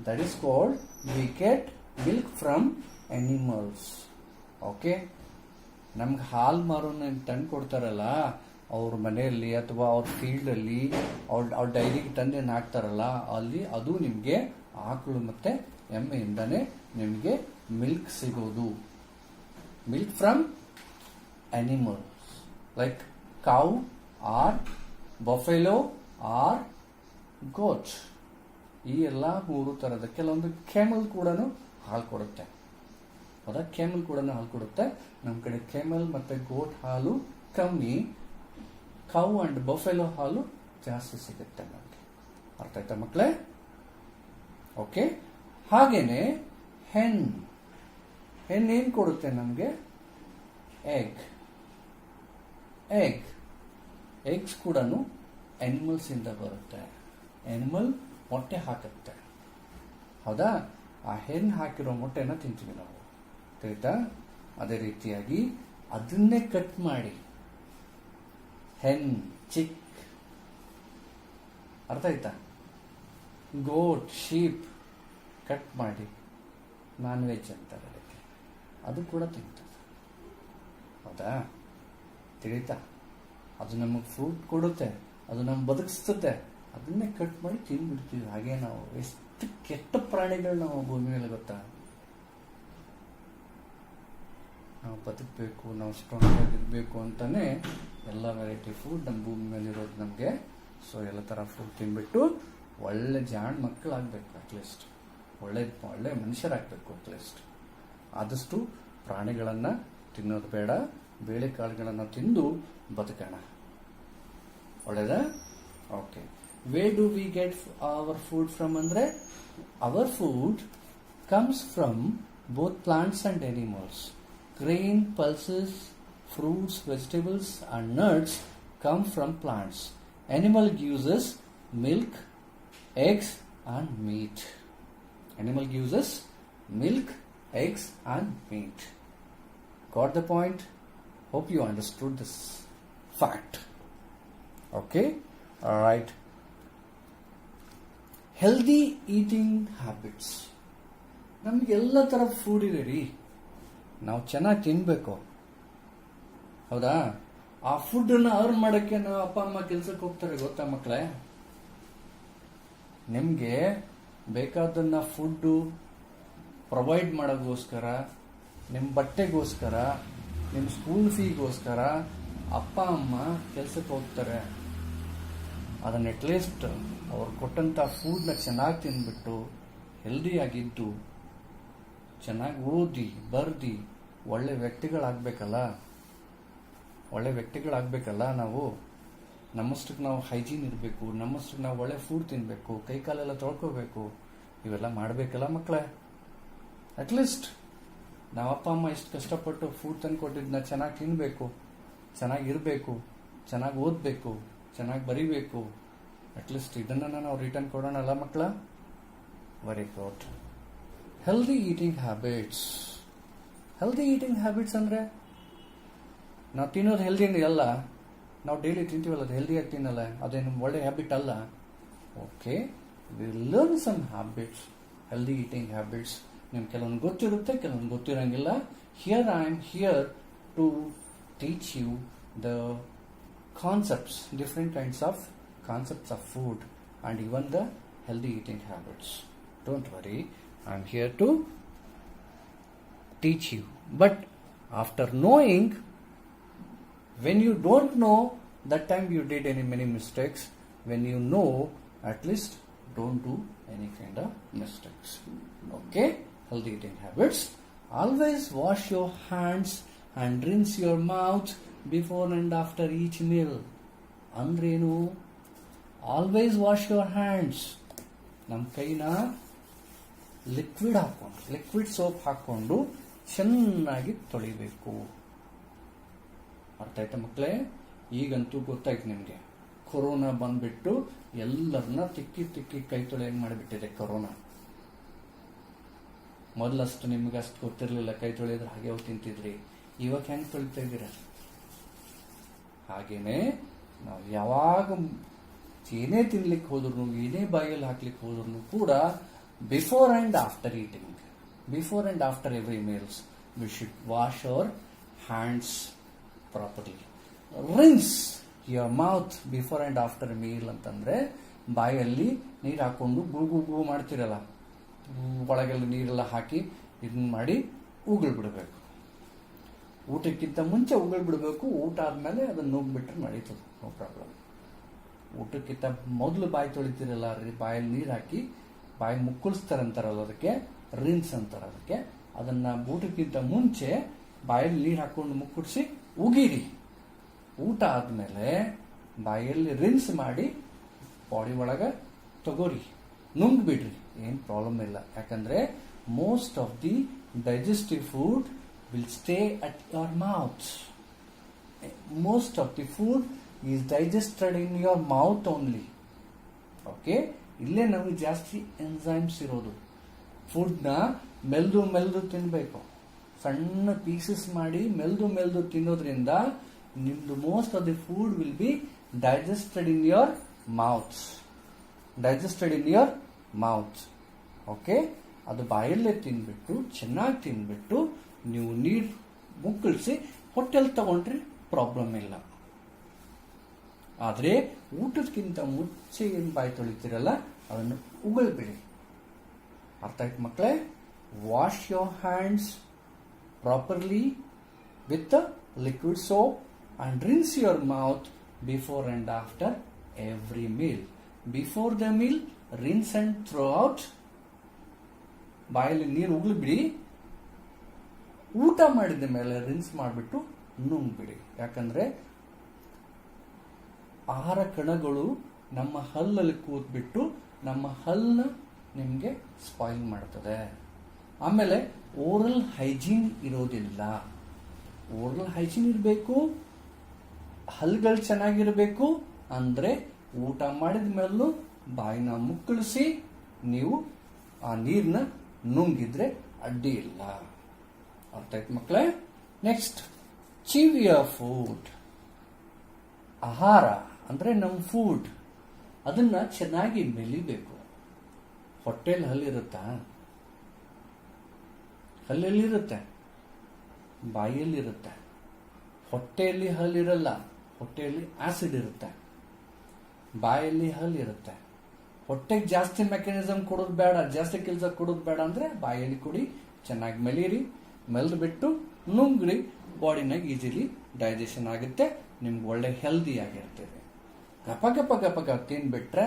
that is called we get milk from animals. Okay, ನಮ್ಗೆ ಹಾಲು ಮಾರೋನ ತಂದು ಕೊಡ್ತಾರಲ್ಲ ಅವ್ರ ಮನೆಯಲ್ಲಿ ಅಥವಾ ಅವ್ರ ಫೀಲ್ಡಲ್ಲಿ ಅವ್ರ ಡೈರಿಗೆ ತಂದೇನು ಹಾಕ್ತಾರಲ್ಲ ಅಲ್ಲಿ, ಅದು ನಿಮಗೆ ಆಕಳು ಮತ್ತೆ ಎಮ್ಮೆಯಿಂದಾನೆ ನಿಮಗೆ ಮಿಲ್ಕ್ ಸಿಗೋದು. Milk from animals like cow or buffalo or goat. ಈ ಎಲ್ಲ 3 ಥರದ. ಕೆಲವೊಂದು ಕೆಮಲ್ ಕೂಡ ಹಾಲು ಕೊಡುತ್ತೆ. ಹೌದಾ? ಕೆಮಲ್ ಕೂಡ ಹಾಲು ಕೊಡುತ್ತೆ. ನಮ್ಮ ಕಡೆ ಕೆಮಲ್ ಮತ್ತೆ ಗೋಟ್ ಹಾಲು ಕಮ್ಮಿ, ಕೌ ಅಂಡ್ ಬಫೆಲೋ ಹಾಲು ಜಾಸ್ತಿ ಸಿಗುತ್ತೆ ನಮಗೆ. ಅರ್ಥ ಆಯ್ತಾ ಮಕ್ಕಳೇ? ಓಕೆ, ಹಾಗೇನೆ ಹೆಣ್ಣು ಏನ್ ಕೊಡುತ್ತೆ ನಮಗೆ? ಎಗ್. ಎಗ್ ಎಗ್ಸ್ ಕೂಡ ಅನಿಮಲ್ಸ್ ಇಂದ ಬರುತ್ತೆ. ಅನಿಮಲ್ ಮೊಟ್ಟೆ ಹಾಕುತ್ತೆ, ಹೌದಾ? ಆ ಹೆಣ್ಣು ಹಾಕಿರೋ ಮೊಟ್ಟೆನ ತಿಂತೀವಿ ನಾವು, ತಿಳಿತಾ? ಅದೇ ರೀತಿಯಾಗಿ ಅದನ್ನೇ ಕಟ್ ಮಾಡಿ ಹೆನ್, ಚಿಕ್, ಅರ್ಥ ಆಯ್ತಾ? ಗೋಟ್, ಶೀಪ್ ಕಟ್ ಮಾಡಿ ನಾನ್ ವೆಜ್ ಅಂತಾರೆ ಅದಕ್ಕೆ, ಅದು ಕೂಡ ತಿಂತದೆ, ಹೌದಾ? ತಿಳಿತಾ? ಅದು ನಮಗೆ ಫ್ರೂಟ್ ಕೊಡುತ್ತೆ, ಅದು ನಮ್ಗೆ ಬದುಕಿಸ್ತದೆ, ಅದನ್ನೇ ಕಟ್ ಮಾಡಿ ತಿಂದ್ಬಿಡ್ತೀವಿ. ಹಾಗೆ ನಾವು ಎಷ್ಟು ಕೆಟ್ಟ ಪ್ರಾಣಿಗಳು ನಾವು ಭೂಮಿ ಮೇಲೆ, ಗೊತ್ತಾ? ನಾವು ಬದುಕಬೇಕು, ನಾವು ಸ್ಟ್ರಾಂಗ್ ಆಗಿರ್ಬೇಕು ಅಂತಾನೆ ಎಲ್ಲ ವೆರೈಟಿ ಫುಡ್ ನಮ್ಮ ಭೂಮಿ ಮೇಲೆ ಇರೋದು ನಮಗೆ. ಸೊ ಎಲ್ಲ ಥರ ಫುಡ್ ತಿನ್ಬಿಟ್ಟು ಒಳ್ಳೆ ಜಾಣ್ ಮಕ್ಕಳಾಗಬೇಕು, ಅಟ್ಲೀಸ್ಟ್ ಒಳ್ಳೆ ಒಳ್ಳೆ ಮನುಷ್ಯರಾಗಬೇಕು ಅಟ್ಲೀಸ್ಟ್. ಆದಷ್ಟು ಪ್ರಾಣಿಗಳನ್ನು ತಿನ್ನೋದು ಬೇಡ, ಬೇಳೆಕಾಳುಗಳನ್ನು ತಿಂದು ಬದುಕೋಣ, ಒಳ್ಳೇದಾ? Okay. Where do we get our food from? Andre, our food comes from both plants and animals. Grain, pulses, fruits, vegetables and nuts come from plants. Animal gives us milk, eggs and meat. Animal gives us milk, eggs and meat. Got the point? Hope you understood this fact. Okay? Alright. Healthy eating habits. ನಮಗೆಲ್ಲ ಥರ ಫುಡ್ ಇದೆ ರೀ, ನಾವು ಚೆನ್ನಾಗಿ ತಿನ್ಬೇಕು, ಹೌದಾ? ಆ ಫುಡ್ಡನ್ನು ಅರ್ನ್ ಮಾಡೋಕ್ಕೆ ನಾವು ಅಪ್ಪ ಅಮ್ಮ ಕೆಲಸಕ್ಕೆ ಹೋಗ್ತಾರೆ, ಗೊತ್ತಾ ಮಕ್ಕಳೇ? ನಿಮಗೆ ಬೇಕಾದನ್ನ ಫುಡ್ಡು ಪ್ರೊವೈಡ್ ಮಾಡೋಕ್ಕೋಸ್ಕರ, ನಿಮ್ಮ ಬಟ್ಟೆಗೋಸ್ಕರ, ನಿಮ್ಮ ಸ್ಕೂಲ್ ಫೀಗೋಸ್ಕರ ಅಪ್ಪ ಅಮ್ಮ ಕೆಲಸಕ್ಕೆ ಹೋಗ್ತಾರೆ. ಅದನ್ನ ಅಟ್ಲೀಸ್ಟ್ ಅವ್ರು ಕೊಟ್ಟಂಥ ಫುಡ್ನ ಚೆನ್ನಾಗಿ ತಿಂದ್ಬಿಟ್ಟು ಹೆಲ್ದಿಯಾಗಿದ್ದು ಚೆನ್ನಾಗಿ ಓದಿ ಬರ್ದಿ ಒಳ್ಳೆ ವ್ಯಕ್ತಿಗಳಾಗಬೇಕಲ್ಲ, ಒಳ್ಳೆ ವ್ಯಕ್ತಿಗಳಾಗಬೇಕಲ್ಲ ನಾವು. ನಮ್ಮಷ್ಟಕ್ಕೆ ನಾವು ಹೈಜೀನ್ ಇರಬೇಕು, ನಮ್ಮಷ್ಟಕ್ಕೆ ನಾವು ಒಳ್ಳೆ ಫುಡ್ ತಿನ್ನಬೇಕು, ಕೈ ಕಾಲೆಲ್ಲ ತೊಳ್ಕೋಬೇಕು, ಇವೆಲ್ಲ ಮಾಡಬೇಕಲ್ಲ ಮಕ್ಕಳೇ. ಅಟ್ಲೀಸ್ಟ್ ನಾವು ಅಪ್ಪ ಅಮ್ಮ ಎಷ್ಟು ಕಷ್ಟಪಟ್ಟು ಫುಡ್ ತಂದು ಕೊಟ್ಟಿದ್ದನ್ನ ಚೆನ್ನಾಗಿ ತಿನ್ನಬೇಕು, ಚೆನ್ನಾಗಿರಬೇಕು, ಚೆನ್ನಾಗಿ ಓದಬೇಕು, ಚೆನ್ನಾಗಿ ಬರೀಬೇಕು. ಅಟ್ಲೀಸ್ಟ್ ಇದನ್ನ ನಾವು ರಿಟರ್ನ್ ಕೊಡೋಣಲ್ಲ ಮಕ್ಕಳ? Very good. Healthy eating habits. Healthy eating habits ಅಂದರೆ ನಾವು ತಿನ್ನೋದು ಹೆಲ್ದಿ ಅಲ್ಲ, ನಾವು ಡೈಲಿ ತಿಂತೀವಲ್ಲ ಅದು ಹೆಲ್ದಿಯಾಗಿ ತಿನ್ನಲ್ಲ, ಅದೇನು ಒಳ್ಳೆ ಹ್ಯಾಬಿಟ್ ಅಲ್ಲ. Okay, we learn some habits, healthy eating habits. ನಿಮ್ಗೆ ಕೆಲವೊಂದು ಗೊತ್ತಿರುತ್ತೆ, ಕೆಲವೊಂದು ಗೊತ್ತಿರಂಗಿಲ್ಲ. Here I am here to teach you the concepts, different kinds of concepts of food and even the healthy eating habits. Don't worry, I'm here to teach you. But after knowing, when you don't know, that time you did many mistakes. When you know, at least don't do any kind of mistakes. Okay, healthy eating habits. Always wash your hands and rinse your mouth before and after each meal. ಅಂದ್ರೇನು? Always wash your hands. ನಮ್ಮ ಕೈನ ಲಿಕ್ವಿಡ್ ಸೋಪ್ ಹಾಕೊಂಡು ಚೆನ್ನಾಗಿ ತೊಳಿಬೇಕು. ಅರ್ಥ ಆಯ್ತಾ ಮಕ್ಕಳೇ? ಈಗಂತೂ ಗೊತ್ತಾಯ್ತು ನಿಮಗೆ, ಕೊರೋನಾ ಬಂದ್ಬಿಟ್ಟು ಎಲ್ಲರನ್ನ ತಿಕ್ಕಿ ಕೈ ತೊಳೆಯಂಗೆ ಮಾಡಿಬಿಟ್ಟಿದೆ ಕೊರೋನಾ. ಮೊದಲಷ್ಟು ನಿಮ್ಗೆ ಅಷ್ಟು ಗೊತ್ತಿರಲಿಲ್ಲ, ಕೈ ತೊಳೆಯೋದ್ರೆ ಹಾಗೆ ಹೋಗಿ ತಿಂತಿದ್ರಿ. ಇವಾಗ ಹೆಂಗೆ ತೊಳಿತಾ ಇದ್ದೀರಾ? ಹಾಗೇನೆ ನಾವು ಯಾವಾಗ ಏನೇ ತಿನ್ಲಿಕ್ಕೆ ಹೋದ್ರು, ಏನೇ ಬಾಯಲ್ಲಿ ಹಾಕ್ಲಿಕ್ಕೆ ಹೋದ್ರು ಕೂಡ before and after eating, before and after every meals V should wash our hands properly. Rinse your mouth before and after meal ಅಂತಂದ್ರೆ ಬಾಯಲ್ಲಿ ನೀರು ಹಾಕೊಂಡು ಗು ಮಾಡ್ತಿರಲ್ಲ, ಒಳಗೆಲ್ಲ ನೀರೆಲ್ಲ ಹಾಕಿ ಇದನ್ನ ಮಾಡಿ ಉಗುಳು ಬಿಡಬೇಕು. ಊಟಕ್ಕಿಂತ ಮುಂಚೆ ಉಗುಳು ಬಿಡಬೇಕು, ಊಟ ಆದ್ಮೇಲೆ ಅದನ್ನ ನುಗ್ಬಿಟ್ರೆ ನಡೀತದೆ, ನೋ ಪ್ರಾಬ್ಲಮ್. ಊಟಕ್ಕಿಂತ ಮೊದಲು ಬಾಯಿ ತೊಳಿತಿರಲ್ಲ, ಬಾಯಲ್ಲಿ ನೀರು ಹಾಕಿ ಬಾಯಿ ಮುಕ್ಕಳಿಸ್ತಾರಂತಾರಲ್ಲ, ಅದಕ್ಕೆ ರಿನ್ಸ್ ಅಂತಾರ. ಅದಕ್ಕೆ ಅದನ್ನ ಊಟಕ್ಕಿಂತ ಮುಂಚೆ ಬಾಯಲ್ಲಿ ನೀರು ಹಾಕೊಂಡು ಮುಕ್ಕಳಿಸಿ ಉಗಿರಿ. ಊಟ ಆದ್ಮೇಲೆ ಬಾಯಲ್ಲಿ ರಿನ್ಸ್ ಮಾಡಿ ಬಾಡಿ ಒಳಗೆ ತಗೋರಿ, ನುಂಗ್ ಬಿಡ್ರಿ, ಏನು ಪ್ರಾಬ್ಲಮ್ ಇಲ್ಲ. ಯಾಕಂದ್ರೆ most of the digestive food will stay at your mouth. Most of the food is digested in your mouth only. Okay, ಇಲ್ಲೇ ನಮಗೆ ಜಾಸ್ತಿ ಎನ್ಸೈಮ್ಸ್ ಇರೋದು. ಫುಡ್ನ ಮೆಲ್ದು ತಿನ್ನಬೇಕು. ಸಣ್ಣ ಪೀಸಸ್ ಮಾಡಿ ಮೆಲ್ದು ತಿನ್ನೋದ್ರಿಂದ ನಿಮ್ದು most of the food will be digested in your mouth. Okay, ಅದು ಬಾಯಲ್ಲೇ ತಿನ್ಬಿಟ್ಟು ಚೆನ್ನಾಗಿ ತಿನ್ಬಿಟ್ಟು ನೀವು ನೀರು ಮುಕ್ಕಳಿಸಿ ಹೊಟ್ಟೆಲ್ ತಗೊಂಡ್ರೆ ಪ್ರಾಬ್ಲಮ್ ಇಲ್ಲ. ಆದರೆ ಊಟಕ್ಕಿಂತ ಮುಂಚೆ ಏನು ಬಾಯಿ ತೊಳಿತೀರಲ್ಲ ಅದನ್ನು ಉಗುಳ್ಬಿಡಿ. ಅರ್ಥ ಆಯ್ತು ಮಕ್ಕಳೇ? Wash your hands properly with liquid soap and rinse your mouth before and after every meal. Before the meal rinse and throw out. ಬಾಯಲ್ಲಿ ನೀರು ಉಗುಳ್ಬಿಡಿ. ಊಟ ಮಾಡಿದ ಮೇಲೆ ರಿನ್ಸ್ ಮಾಡಿಬಿಟ್ಟು ನುಂಗ್ಬಿಡಿ. ಯಾಕಂದ್ರೆ ಆಹಾರ ಕಣಗಳು ನಮ್ಮ ಹಲ್ಲಲ್ಲಿ ಕೂತ್ಬಿಟ್ಟು ನಮ್ಮ ಹಲ್ಲನ್ನ ನಿಮಗೆ ಸ್ಪಾಯಿಲ್ ಮಾಡ್ತದೆ. ಆಮೇಲೆ ಓರಲ್ ಹೈಜೀನ್ ಇರೋದಿಲ್ಲ. ಓರಲ್ ಹೈಜೀನ್ ಇರಬೇಕು, ಹಲ್ಗಳು ಚೆನ್ನಾಗಿರಬೇಕು ಅಂದ್ರೆ ಊಟ ಮಾಡಿದ ಮೇಲೂ ಬಾಯಿನ ಮುಕ್ಕಳಿಸಿ ನೀವು ಆ ನೀರನ್ನ ನುಂಗಿದ್ರೆ ಅಡ್ಡಿ ಇಲ್ಲ. ಅರ್ಥ ಆಯ್ತು ಮಕ್ಕಳೇ? Next, chew your food. ಆಹಾರ ಅಂದ್ರೆ ನಮ್ಮ ಫುಡ್, ಅದನ್ನ ಚೆನ್ನಾಗಿ ಮೆಲಿಬೇಕು. ಹೊಟ್ಟೆಯಲ್ಲಿ ಹಲ್ಲಿರುತ್ತಾ? ಹಲ್ಲೆಲ್ಲಿರುತ್ತೆ? ಬಾಯಿಯಲ್ಲಿರುತ್ತೆ. ಹೊಟ್ಟೆಯಲ್ಲಿ ಹಲ್ಲಿರಲ್ಲ, ಹೊಟ್ಟೆಯಲ್ಲಿ ಆಸಿಡ್ ಇರುತ್ತೆ. ಬಾಯಲ್ಲಿ ಹಲ್ಲಿರುತ್ತೆ. ಹೊಟ್ಟೆಗೆ ಜಾಸ್ತಿ ಮೆಕ್ಯಾನಿಸಮ್ ಕೊಡೋದು ಬೇಡ, ಜಾಸ್ತಿ ಕೆಲಸ ಕೊಡೋದು ಬೇಡ ಅಂದ್ರೆ ಬಾಯಲ್ಲಿ ಕುಡಿ, ಚೆನ್ನಾಗಿ ಮೆಲೀರಿ, ಮೆಲ್ದು ಬಿಟ್ಟು ನುಂಗ್ರಿ. ಬಾಡಿನಾಗ ಈಸಿಲಿ ಡೈಜೆಷನ್ ಆಗುತ್ತೆ, ನಿಮ್ಗೆ ಒಳ್ಳೆ ಹೆಲ್ದಿ ಆಗಿರ್ತದೆ. ಗಪ ತಿನ್ಬಿಟ್ರೆ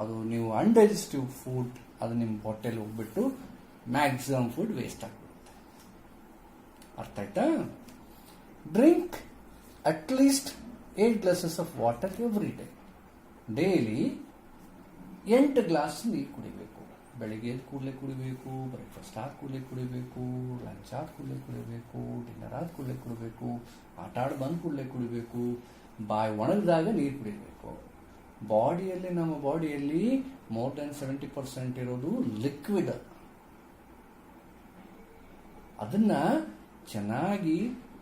ಅದು ನೀವು ಅನ್ಡೈಜೆಸ್ಟಿವ್ ಫುಡ್, ಅದು ನಿಮ್ಮ ಹೊಟ್ಟೆಲಿ ಹೋಗ್ಬಿಟ್ಟು ಮ್ಯಾಕ್ಸಿಮಮ್ ಫುಡ್ ವೇಸ್ಟ್ ಆಗ್ಬಿಡುತ್ತೆ. ಅರ್ಥ ಆಯ್ತಾ? Drink at least 8 glasses of water every day. Daily 8 glass ನೀರು ಕುಡಿಬೇಕು. ಬೆಳಿಗ್ಗೆ ಕೂಡಲೇ ಕುಡಿಬೇಕು, ಬ್ರೇಕ್ಫಾಸ್ಟ್ ಆದ ಕೂಡಲೇ ಕುಡಿಬೇಕು, ಲಂಚ್ ಆದ ಕೂಡಲೇ ಕುಡಿಬೇಕು, ಡಿನ್ನರ್ ಆದ ಕೂಡಲೇ ಕುಡಿಬೇಕು, ಆಟ ಆಡಿ ಬಂದ ಕೂಡಲೇ ಕುಡಿಬೇಕು, ಬಾಯಿ ಒಣಗಿದಾಗ ನೀರು ಕುಡಿಬೇಕು. ನಮ್ಮ ಬಾಡಿಯಲ್ಲಿ ಮೋರ್ ದೆನ್ 70% ಇರೋದು ಲಿಕ್ವಿಡ್. ಅದನ್ನ ಚೆನ್ನಾಗಿ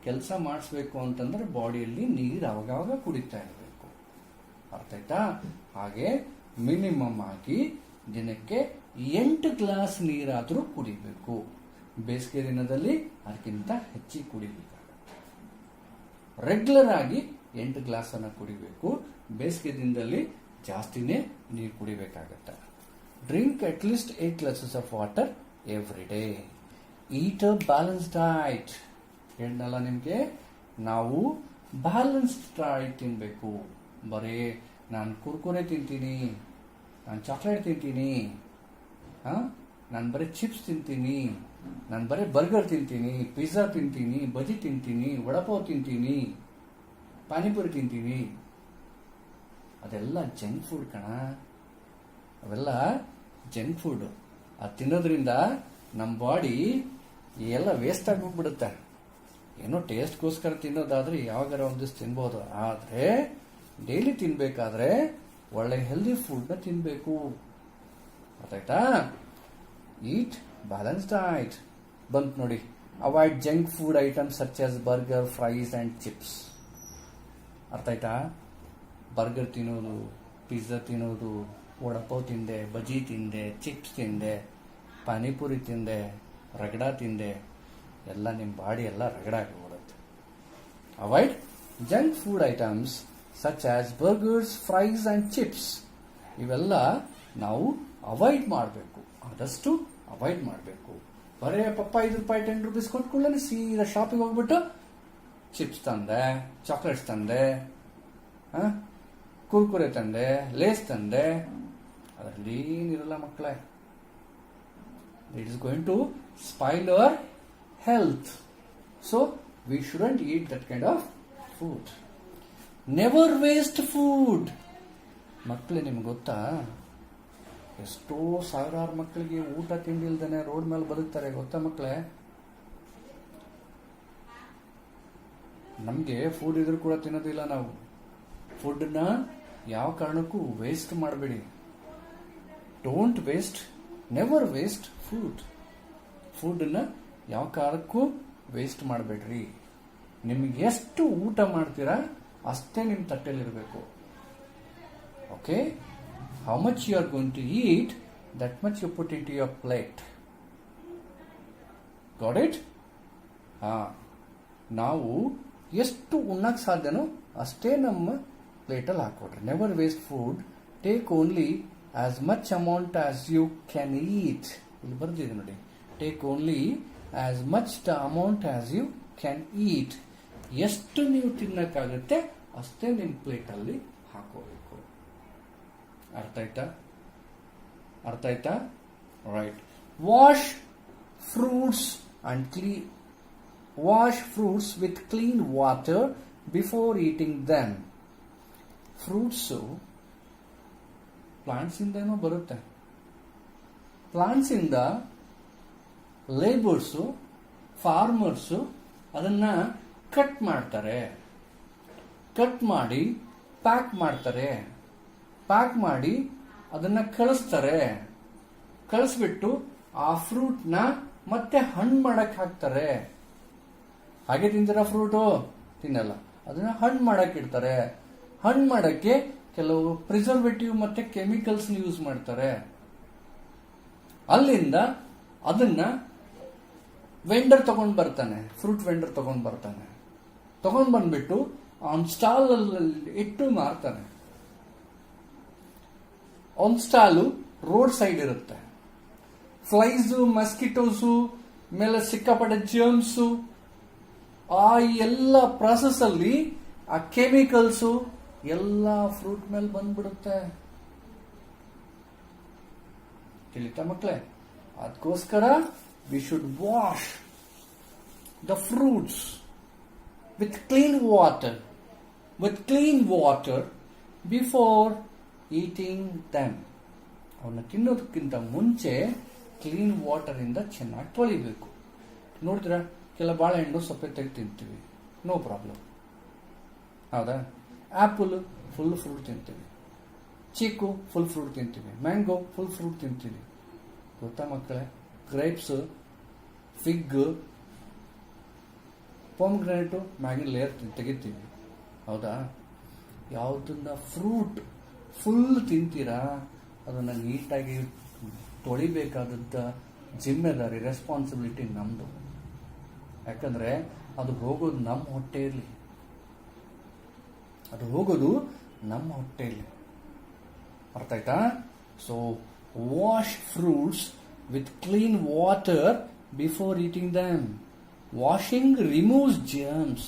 ಕೆಲಸ ಮಾಡಿಸ್ಬೇಕು ಅಂತಂದ್ರೆ ಬಾಡಿಯಲ್ಲಿ ನೀರು ಅವಾಗವಾಗ ಕುಡಿತಾ ಇರಬೇಕು. ಅರ್ಥ ಆಯ್ತಾ? ಹಾಗೆ ಮಿನಿಮಮ್ ಆಗಿ ದಿನಕ್ಕೆ 8 ಗ್ಲಾಸ್ ನೀರಾದರೂ ಕುಡಿಬೇಕು. ಬೇಸಿಗೆ ದಿನದಲ್ಲಿ ಅದಕ್ಕಿಂತ ಹೆಚ್ಚಿಗೆ ಕುಡಿಬೇಕಾಗುತ್ತೆ. ರೆಗ್ಯುಲರ್ ಆಗಿ 8 ಗ್ಲಾಸ್ ಅನ್ನ ಕುಡಿಬೇಕು. ಬೇಸಿಗೆ ದಿನದಲ್ಲಿ ಜಾಸ್ತಿನೇ ನೀರು ಕುಡಿಬೇಕಾಗತ್ತೆ. Drink at least 8 glasses of water every day. Eat a balance diet. ಹೇಳಿದ್ನಲ್ಲ ನಿಮಗೆ, ನಾವು ಬ್ಯಾಲೆನ್ಸ್ಡ್ ಡಯಟ್ ತಿನ್ಬೇಕು. ಬರೀ ನಾನು ಕುರ್ಕುರೆ ತಿಂತೀನಿ, ನಾನು ಚಾಕ್ಲೇಟ್ ತಿಂತೀನಿ, ನಾನು ಬರೀ ಚಿಪ್ಸ್ ತಿಂತೀನಿ, ನಾನು ಬರೀ ಬರ್ಗರ್ ತಿಂತೀನಿ, ಪಿಜ್ಜಾ ತಿಂತೀನಿ, ಬಜಿ ತಿಂತೀನಿ, ವಡಪಾವ್ ತಿಂತೀನಿ, ಪಾನಿಪುರಿ ತಿಂತೀನಿ, ಅದೆಲ್ಲ ಜಂಕ್ ಫುಡ್ ಕಣ. ಅವೆಲ್ಲ ಜಂಕ್ ಫುಡ್. ಅದು ತಿನ್ನೋದ್ರಿಂದ ನಮ್ಮ ಬಾಡಿ ಎಲ್ಲ ವೇಸ್ಟ್ ಆಗೋಗ್ಬಿಡುತ್ತೆ. ಏನೋ ಟೇಸ್ಟ್ಗೋಸ್ಕರ ತಿನ್ನೋದಾದ್ರೆ ಯಾವಾಗಾರ ಒಂದು ದಿವಸ ತಿನ್ಬೋದು. ಆದರೆ ಡೈಲಿ ತಿನ್ಬೇಕಾದ್ರೆ ಒಳ್ಳೆ ಹೆಲ್ದಿ ಫುಡ್ನ ತಿನ್ಬೇಕು. ಗೊತ್ತಾಯ್ತಾ? Eat balance diet. ಬಂತು ನೋಡಿ. Avoid junk food items such as burger, fries and chips. ಅರ್ಥ ಆಯ್ತಾ? ಬರ್ಗರ್ ತಿನ್ನೋದು, ಪಿಜ್ಜಾ ತಿನ್ನೋದು, ವಡಪಾವ್ ತಿಂದೆ, ಬಜಿ ತಿಂದೆ, ಚಿಪ್ಸ್ ತಿಂದೆ, ಪಾನಿಪುರಿ ತಿಂದೆ, ರಗಡ ತಿಂದೆ, ಎಲ್ಲ ನಿಮ್ಮ ಬಾಡಿ ಎಲ್ಲ ರಗಡ ಆಗಿಬಿಡುತ್ತೆ. Avoid junk food items such as burgers, fries and chips. ಇವೆಲ್ಲ ನಾವು ಅವಾಯ್ಡ್ ಮಾಡಬೇಕು, ಆದಷ್ಟು ಅವಾಯ್ಡ್ ಮಾಡಬೇಕು. ಬರೇ ಪಪ್ಪ ₹5 ₹10 ಕೊಟ್ಕೊಳ್ಳಿ ಸೀದಾ ಶಾಪಿಗೆ ಹೋಗ್ಬಿಟ್ಟು ಚಿಪ್ಸ್ ತಂದೆ, ಚಾಕ್ಲೇಟ್ಸ್ ತಂದೆ, ಕುರ್ಕುರೆ ತಂದೆ, ಲೇಸ್ ತಂದೆ, ಅದರಲ್ಲಿ ಏನಿರಲ್ಲ ಮಕ್ಕಳೇ. It is going to spoil our health. So we shouldn't eat that kind of food. Never waste food. ಮಕ್ಕಳೇ, ನಿಮ್ಗೆ ಗೊತ್ತಾ, ಎಷ್ಟೋ ಸಾವಿರಾರು ಮಕ್ಕಳಿಗೆ ಊಟ ತಿಂಡಿ ಇಲ್ದೇನೆ ರೋಡ್ ಮೇಲೆ ಬದುಕ್ತಾರೆ. ಗೊತ್ತಾ ಮಕ್ಕಳೇ? ನಮ್ಗೆ ಫುಡ್ ಇದ್ರೂ ಕೂಡ ತಿನ್ನೋದಿಲ್ಲ ನಾವು. ಫುಡ್ನ ಯಾವ ಕಾರಣಕ್ಕೂ ವೇಸ್ಟ್ ಮಾಡಬೇಡಿ. Don't waste, never waste food. ಫುಡ್ನ ಯಾವ ಕಾರಣಕ್ಕೂ ವೇಸ್ಟ್ ಮಾಡಬೇಡ್ರಿ. ನಿಮ್ಗೆ ಎಷ್ಟು ಊಟ ಮಾಡ್ತೀರಾ ಅಷ್ಟೇ ನಿಮ್ಮ ತಟ್ಟೆಲಿರಬೇಕು. Okay, how much you are going to eat, that much you put into your plate. Got it? ನಾವು ಎಷ್ಟು ಉಣ್ಣಕ್ಕೆ ಸಾಧ್ಯನೋ ಅಷ್ಟೇ ನಮ್ಮ ಪ್ಲೇಟಲ್ಲಿ ಹಾಕೊಡ್ರಿ. Never waste food. Take only as much amount as you can eat. ಇಲ್ಲಿ ಬರ್ದಿದೆ ನೋಡಿ, take only as much the amount as you can eat. ಎಷ್ಟು ನೀವು ತಿನ್ನಕ್ಕಾಗತ್ತೆ ಅಷ್ಟೇ ನಿಮ್ಮ ಪ್ಲೇಟಲ್ಲಿ ಹಾಕೋಬೇಕು. ಅರ್ಥ ಆಯ್ತಾ? Right. Wash fruits with clean water before eating them. Fruits plants ಇಂದನೂ ಬರುತ್ತೆ. ಪ್ಲಾಂಟ್ಸ್ ಇಂದ ಲೇಬರ್ಸು, ಫಾರ್ಮರ್ಸು ಅದನ್ನ ಕಟ್ ಮಾಡ್ತಾರೆ. ಕಟ್ ಮಾಡಿ ಪ್ಯಾಕ್ ಮಾಡ್ತಾರೆ. ಪ್ಯಾಕ್ ಮಾಡಿ ಅದನ್ನ ಕಳಿಸ್ತಾರೆ. ಕಳಿಸ್ಬಿಟ್ಟು ಆ ಫ್ರೂಟ್ನ ಮತ್ತೆ ಹಣ್ಣು ಮಾಡಕ್ ಹಾಕ್ತಾರೆ. ಹಾಗೆ ತಿಂತೀರಾ ಫ್ರೂಟು? ತಿನ್ನಲ್ಲ. ಅದನ್ನ ಹಣ್ಣು ಮಾಡಕ್ ಇಡ್ತಾರೆ. ಹಣ್ಣು ಮಾಡಕ್ಕೆ ಕೆಲವು ಪ್ರಿಸರ್ವೇಟಿವ್ ಮತ್ತೆ ಕೆಮಿಕಲ್ಸ್ ಯೂಸ್ ಮಾಡ್ತಾರೆ. ಅಲ್ಲಿಂದ ಅದನ್ನ ವೆಂಡರ್ ತಗೊಂಡ್ ಬರ್ತಾನೆ, ಫ್ರೂಟ್ ವೆಂಡರ್ ತಗೊಂಡ್ ಬರ್ತಾನೆ. ತಗೊಂಡ್ ಬಂದ್ಬಿಟ್ಟು ಅವನ್ ಸ್ಟಾಲ್ ಅಲ್ಲಿ ಇಟ್ಟು ಮಾರ್ತಾನೆ. ಅವನ್ ಸ್ಟಾಲು ರೋಡ್ ಸೈಡ್ ಇರುತ್ತೆ. ಫ್ಲೈಸು, ಮಸ್ಕಿಟೋಸು, ಮೇಲೆ ಸಿಕ್ಕಾಪಟ್ಟೆ ಜರ್ಮ್ಸು, ಆ ಎಲ್ಲ ಪ್ರಾಸೆಸ್ ಅಲ್ಲಿ ಆ ಕೆಮಿಕಲ್ಸು ಎಲ್ಲ ಫ್ರೂಟ್ ಮೇಲೆ ಬಂದ್ಬಿಡುತ್ತೆ. ತಿಳಿತಾ ಮಕ್ಕಳೇ? ಅದಕ್ಕೋಸ್ಕರ we should wash the fruits with clean water before eating them. ಅವನ್ನ ತಿನ್ನೋದಕ್ಕಿಂತ ಮುಂಚೆ ಕ್ಲೀನ್ ವಾಟರ್ ಇಂದ ಚೆನ್ನಾಗಿ ತೊಳಿಬೇಕು. ನೋಡಿದ್ರ ಕೆಲ ಬಾಳೆಹಣ್ಣು ಸೊಪ್ಪೆ ತೆಗೆದು ತಿಂತೀವಿ, ನೋ ಪ್ರಾಬ್ಲಮ್. ಹೌದಾ? ಆಪಲ್ ಫುಲ್ ಫ್ರೂಟ್ ತಿಂತೀವಿ, ಚೀಕು ಫುಲ್ ಫ್ರೂಟ್ ತಿಂತೀವಿ, ಮ್ಯಾಂಗೋ ಫುಲ್ ಫ್ರೂಟ್ ತಿಂತೀವಿ. ಗೊತ್ತಾ ಮಕ್ಕಳೇ? ಗ್ರೇಪ್ಸ್, ಫಿಗ್, ಪೊಮ್ಗ್ರಾನೇಟು ಮ್ಯಾಗಿನ ಲೇಯರ್ ತೆಗಿತೀವಿ. ಹೌದಾ? ಯಾವುದನ್ನ ಫ್ರೂಟ್ ಫುಲ್ ತಿಂತೀರಾ ಅದನ್ನ ನೀಟಾಗಿ ತೊಳಿಬೇಕಾದಂತ ಜಿಮ್ಮೆದಾರಿ, ರೆಸ್ಪಾನ್ಸಿಬಿಲಿಟಿ ನಮ್ದು. ಯಾಕಂದ್ರೆ ಅದು ಹೋಗೋದು ನಮ್ಮ ಹೊಟ್ಟೆಯಲ್ಲಿ. ಅರ್ಥ ಆಯ್ತಾ? So wash fruits with clean water before eating them. Washing removes germs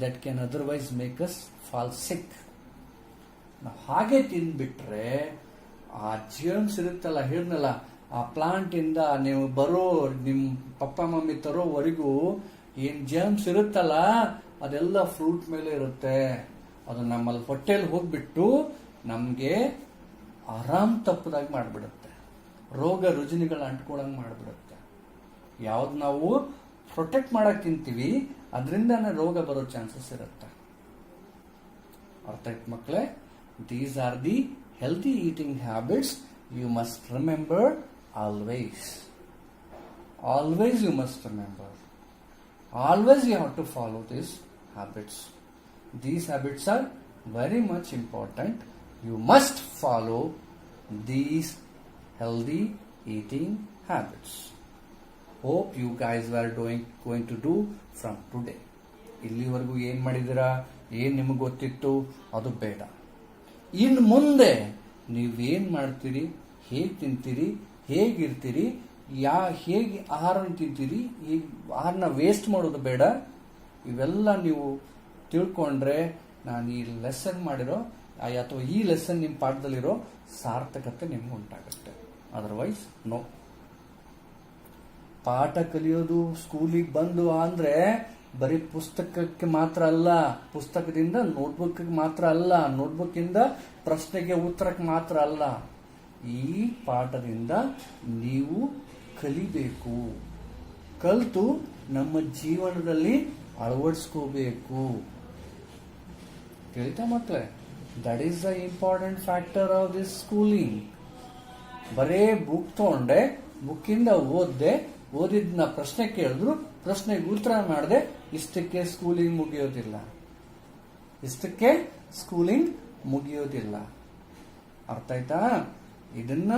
that can otherwise make us fall sick. ನಾವು ಹಾಗೆ ತಿಂದ್ಬಿಟ್ರೆ ಆ ಜರ್ಮ್ಸ್ ಇರುತ್ತಲ್ಲ, ಹೇಳಿದ್ನಲ್ಲ, ಆ ಪ್ಲಾಂಟ್ ಇಂದ ನೀವು ನಿಮ್ ಪಪ್ಪ ಮಮ್ಮಿ ತರೋವರೆಗೂ ಏನ್ ಜರ್ಮ್ಸ್ ಇರುತ್ತಲ್ಲ ಅದೆಲ್ಲ ಫ್ರೂಟ್ ಮೇಲೆ ಇರುತ್ತೆ. ಅದು ನಮ್ಮಲ್ಲಿ ಹೊಟ್ಟೆಯಲ್ಲಿ ಹೋಗ್ಬಿಟ್ಟು ನಮ್ಗೆ ಆರಾಮ್ ತಪ್ಪದಾಗಿ ಮಾಡ್ಬಿಡುತ್ತೆ. ರೋಗ ರುಜಿನಿಗಳು ಅಂಟ್ಕೊಳಂಗ್ ಮಾಡ್ಬಿಡುತ್ತೆ. ಯಾವ್ದು ನಾವು ಪ್ರೊಟೆಕ್ಟ್ ಮಾಡಕ್ ತಿಂತೀವಿ ಅದರಿಂದಾನೇ ರೋಗ ಬರೋ ಚಾನ್ಸಸ್ ಇರುತ್ತೆ. ಅರ್ಥ ಆಯ್ತು ಮಕ್ಕಳೇ? These are the healthy eating habits you must remember always. You must remember. Always you have to follow these habits. These habits are very much important. You must follow these healthy eating habits. Hope you guys were going to do from today. ಇಲ್ಲಿವರೆಗೂ ಏನ್ ಮಾಡಿದಿರಾ, ಏನ್ ನಿಮಗೆ ಗೊತ್ತಿತ್ತು ಅದು ಬೇಡ. ಇನ್ನು ಮುಂದೆ ನೀವೇನ್ ಮಾಡ್ತೀರಿ, ಹೇಗೆ ತಿಂತೀರಿ, ಹೇಗಿರ್ತೀರಿ, ಹೇಗೆ ಆಹಾರ ತಿಂತೀರಿ, ಈ ಆಹಾರನ ವೇಸ್ಟ್ ಮಾಡೋದು ಬೇಡ. ಇವೆಲ್ಲ ನೀವು ತಿಳ್ಕೊಂಡ್ರೆ ನಾನು ಈ ಲೆಸನ್ ಮಾಡಿರೋ ಅಥವಾ ಈ ಲೆಸನ್ ನಿಮ್ಮ ಪಾಠದಲ್ಲಿರೋ ಸಾರ್ಥಕತೆ ನಿಮ್ಗೆ ಉಂಟಾಗುತ್ತೆ. Otherwise no. ಪಾಠ ಕಲಿಯೋದು ಸ್ಕೂಲಿಗೆ ಬಂದು ಅಂದ್ರೆ ಬರೀ ಪುಸ್ತಕಕ್ಕೆ ಮಾತ್ರ ಅಲ್ಲ, ಪುಸ್ತಕದಿಂದ ನೋಟ್ಬುಕ್ ಮಾತ್ರ ಅಲ್ಲ, ನೋಟ್ಬುಕ್ ಇಂದ ಪ್ರಶ್ನೆಗೆ ಉತ್ತರಕ್ಕೆ ಮಾತ್ರ ಅಲ್ಲ. ಈ ಪಾಠದಿಂದ ನೀವು ಕಲಿಬೇಕು, ಕಲಿತು ನಮ್ಮ ಜೀವನದಲ್ಲಿ ಅಳವಡಿಸ್ಕೋಬೇಕು. ತಿಳಿತಾ ಮಕ್ಕಳೇ? That is the important factor of this schooling. ಬರೇ ಬುಕ್ ತಗೊಂಡೆ, ಬುಕ್ಕಿಂದ ಓದಿದ್ನ ಪ್ರಶ್ನೆ ಕೇಳಿದ್ರು, ಪ್ರಶ್ನೆಗೆ ಉತ್ತರ ಮಾಡದೆ, ಇಷ್ಟಕ್ಕೆ ಸ್ಕೂಲಿಂಗ್ ಮುಗಿಯೋದಿಲ್ಲ. ಅರ್ಥ ಆಯ್ತಾ? ಇದನ್ನ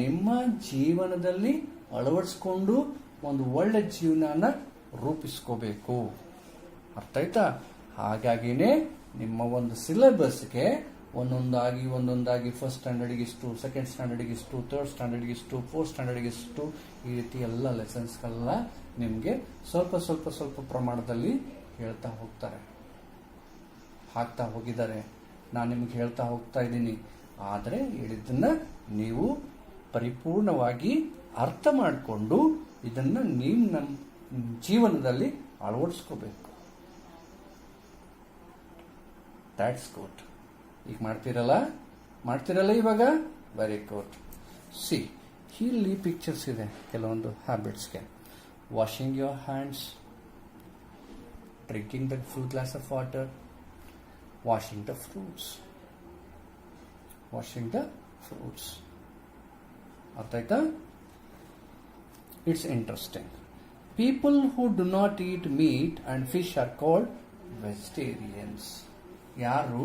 ನಿಮ್ಮ ಜೀವನದಲ್ಲಿ ಅಳವಡಿಸ್ಕೊಂಡು ಒಂದು ಒಳ್ಳೆ ಜೀವನನ ರೂಪಿಸ್ಕೋಬೇಕು. ಅರ್ಥ ಆಯ್ತಾ? ಹಾಗಾಗಿನೇ ನಿಮ್ಮ ಒಂದು ಸಿಲೆಬಸ್ಗೆ ಒಂದೊಂದಾಗಿ ಫಸ್ಟ್ ಸ್ಟ್ಯಾಂಡರ್ಡ್ಗೆ ಇಷ್ಟು, ಸೆಕೆಂಡ್ ಸ್ಟ್ಯಾಂಡರ್ಡ್ಗೆ ಇಷ್ಟು, ಥರ್ಡ್ ಸ್ಟ್ಯಾಂಡರ್ಡ್ಗೆ ಇಷ್ಟು, ಫೋರ್ತ್ ಸ್ಟ್ಯಾಂಡರ್ಡ್ಗೆ ಇಷ್ಟು, ಈ ರೀತಿ ಎಲ್ಲ ಲೆಸನ್ಸ್ಗಳೆಲ್ಲ ನಿಮಗೆ ಸ್ವಲ್ಪ ಪ್ರಮಾಣದಲ್ಲಿ ಹೇಳ್ತಾ ಹಾಕ್ತಾ ಹೋಗಿದ್ದಾರೆ. ನಾನು ನಿಮ್ಗೆ ಹೇಳ್ತಾ ಹೋಗ್ತಾ ಇದ್ದೀನಿ. ಆದರೆ ಹೇಳಿದ್ದನ್ನ ನೀವು ಪರಿಪೂರ್ಣವಾಗಿ ಅರ್ಥ ಮಾಡಿಕೊಂಡು ಇದನ್ನ ನೀವು ನಮ್ಮ ಜೀವನದಲ್ಲಿ ಅಳವಡಿಸ್ಕೋಬೇಕು. That's good. ಈಗ ಮಾಡ್ತಿರಲ್ಲ ಇವಾಗ? Very good. ಸಿ, ಇಲ್ಲಿ ಪಿಕ್ಚರ್ಸ್ ಇದೆ ಕೆಲವೊಂದು ಹ್ಯಾಬಿಟ್ಸ್ಗೆ. Washing your hands, drinking the full glass of water, washing the fruits. ಅರ್ಥ ಆಯ್ತಾ? It's interesting. People who do not eat meat and fish are called vegetarians. ಯಾರು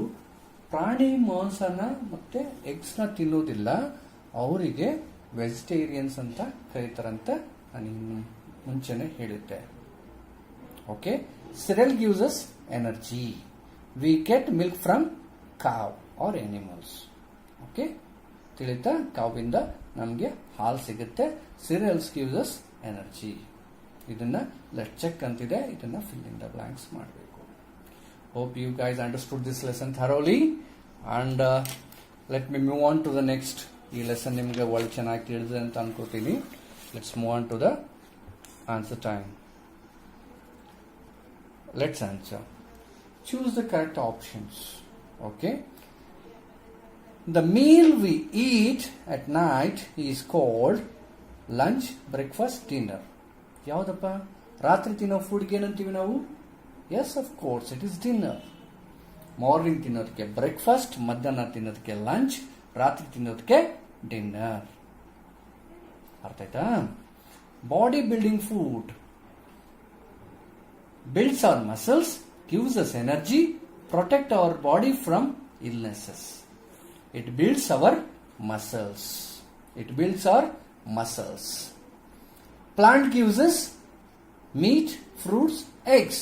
ಪ್ರಾಣಿ ಮಾಂಸನ ಮತ್ತೆ ಎಗ್ಸ್ನ ತಿನ್ನೋದಿಲ್ಲ ಅವರಿಗೆ ವೆಜಿಟೇರಿಯನ್ಸ್ ಅಂತ ಕರೀತಾರಂತ ನಾನು ಮುಂಚೆನೆ ಹೇಳಿದ್ದೆ. Okay. Cereal gives us energy. We get milk from cow or animals. Okay? ತಿಳಿತಾ? ಕಾವಿಂದ ನಮಗೆ ಹಾಲು ಸಿಗುತ್ತೆ. Cereals gives us energy. ಇದನ್ನ ಲೆಟ್ ಚೆಕ್ ಅಂತಿದೆ. ಇದನ್ನ fill in the blanks ಮಾಡಬೇಕು. Hope you guys understood this lesson thoroughly, and let me move on to the next. ಈ ಲೆಸನ್ ನಿಮಗೆ ಒಳ್ಳೆ ಚೆನ್ನಾಗಿ ತಿಳಿದಿದೆ ಅಂತ ಅನ್ಕೋತೀನಿ. Let's move on to the answer time. Let's answer. Choose the correct options. Okay. The meal we eat at night is called lunch, breakfast, dinner. ಯಾವ್ದಪ್ಪ? ರಾತ್ರಿ ತಿನ್ನೋ ಫುಡ್ಗೆ ಏನಂತೀವಿ ನಾವು? Yes, of course, it is dinner. Morning ತಿನ್ನೋದಕ್ಕೆ ಬ್ರೇಕ್ಫಾಸ್ಟ್, ಮಧ್ಯಾಹ್ನ ತಿನ್ನೋದಕ್ಕೆ ಲಂಚ್, ರಾತ್ರಿ ತಿನ್ನೋದಕ್ಕೆ ಡಿನ್ನರ್. ಅರ್ಥ ಆಯ್ತಾ? Body building food builds our muscles, gives us energy, protect our body from illnesses. It builds our muscles. Plant gives us meat, fruits, eggs.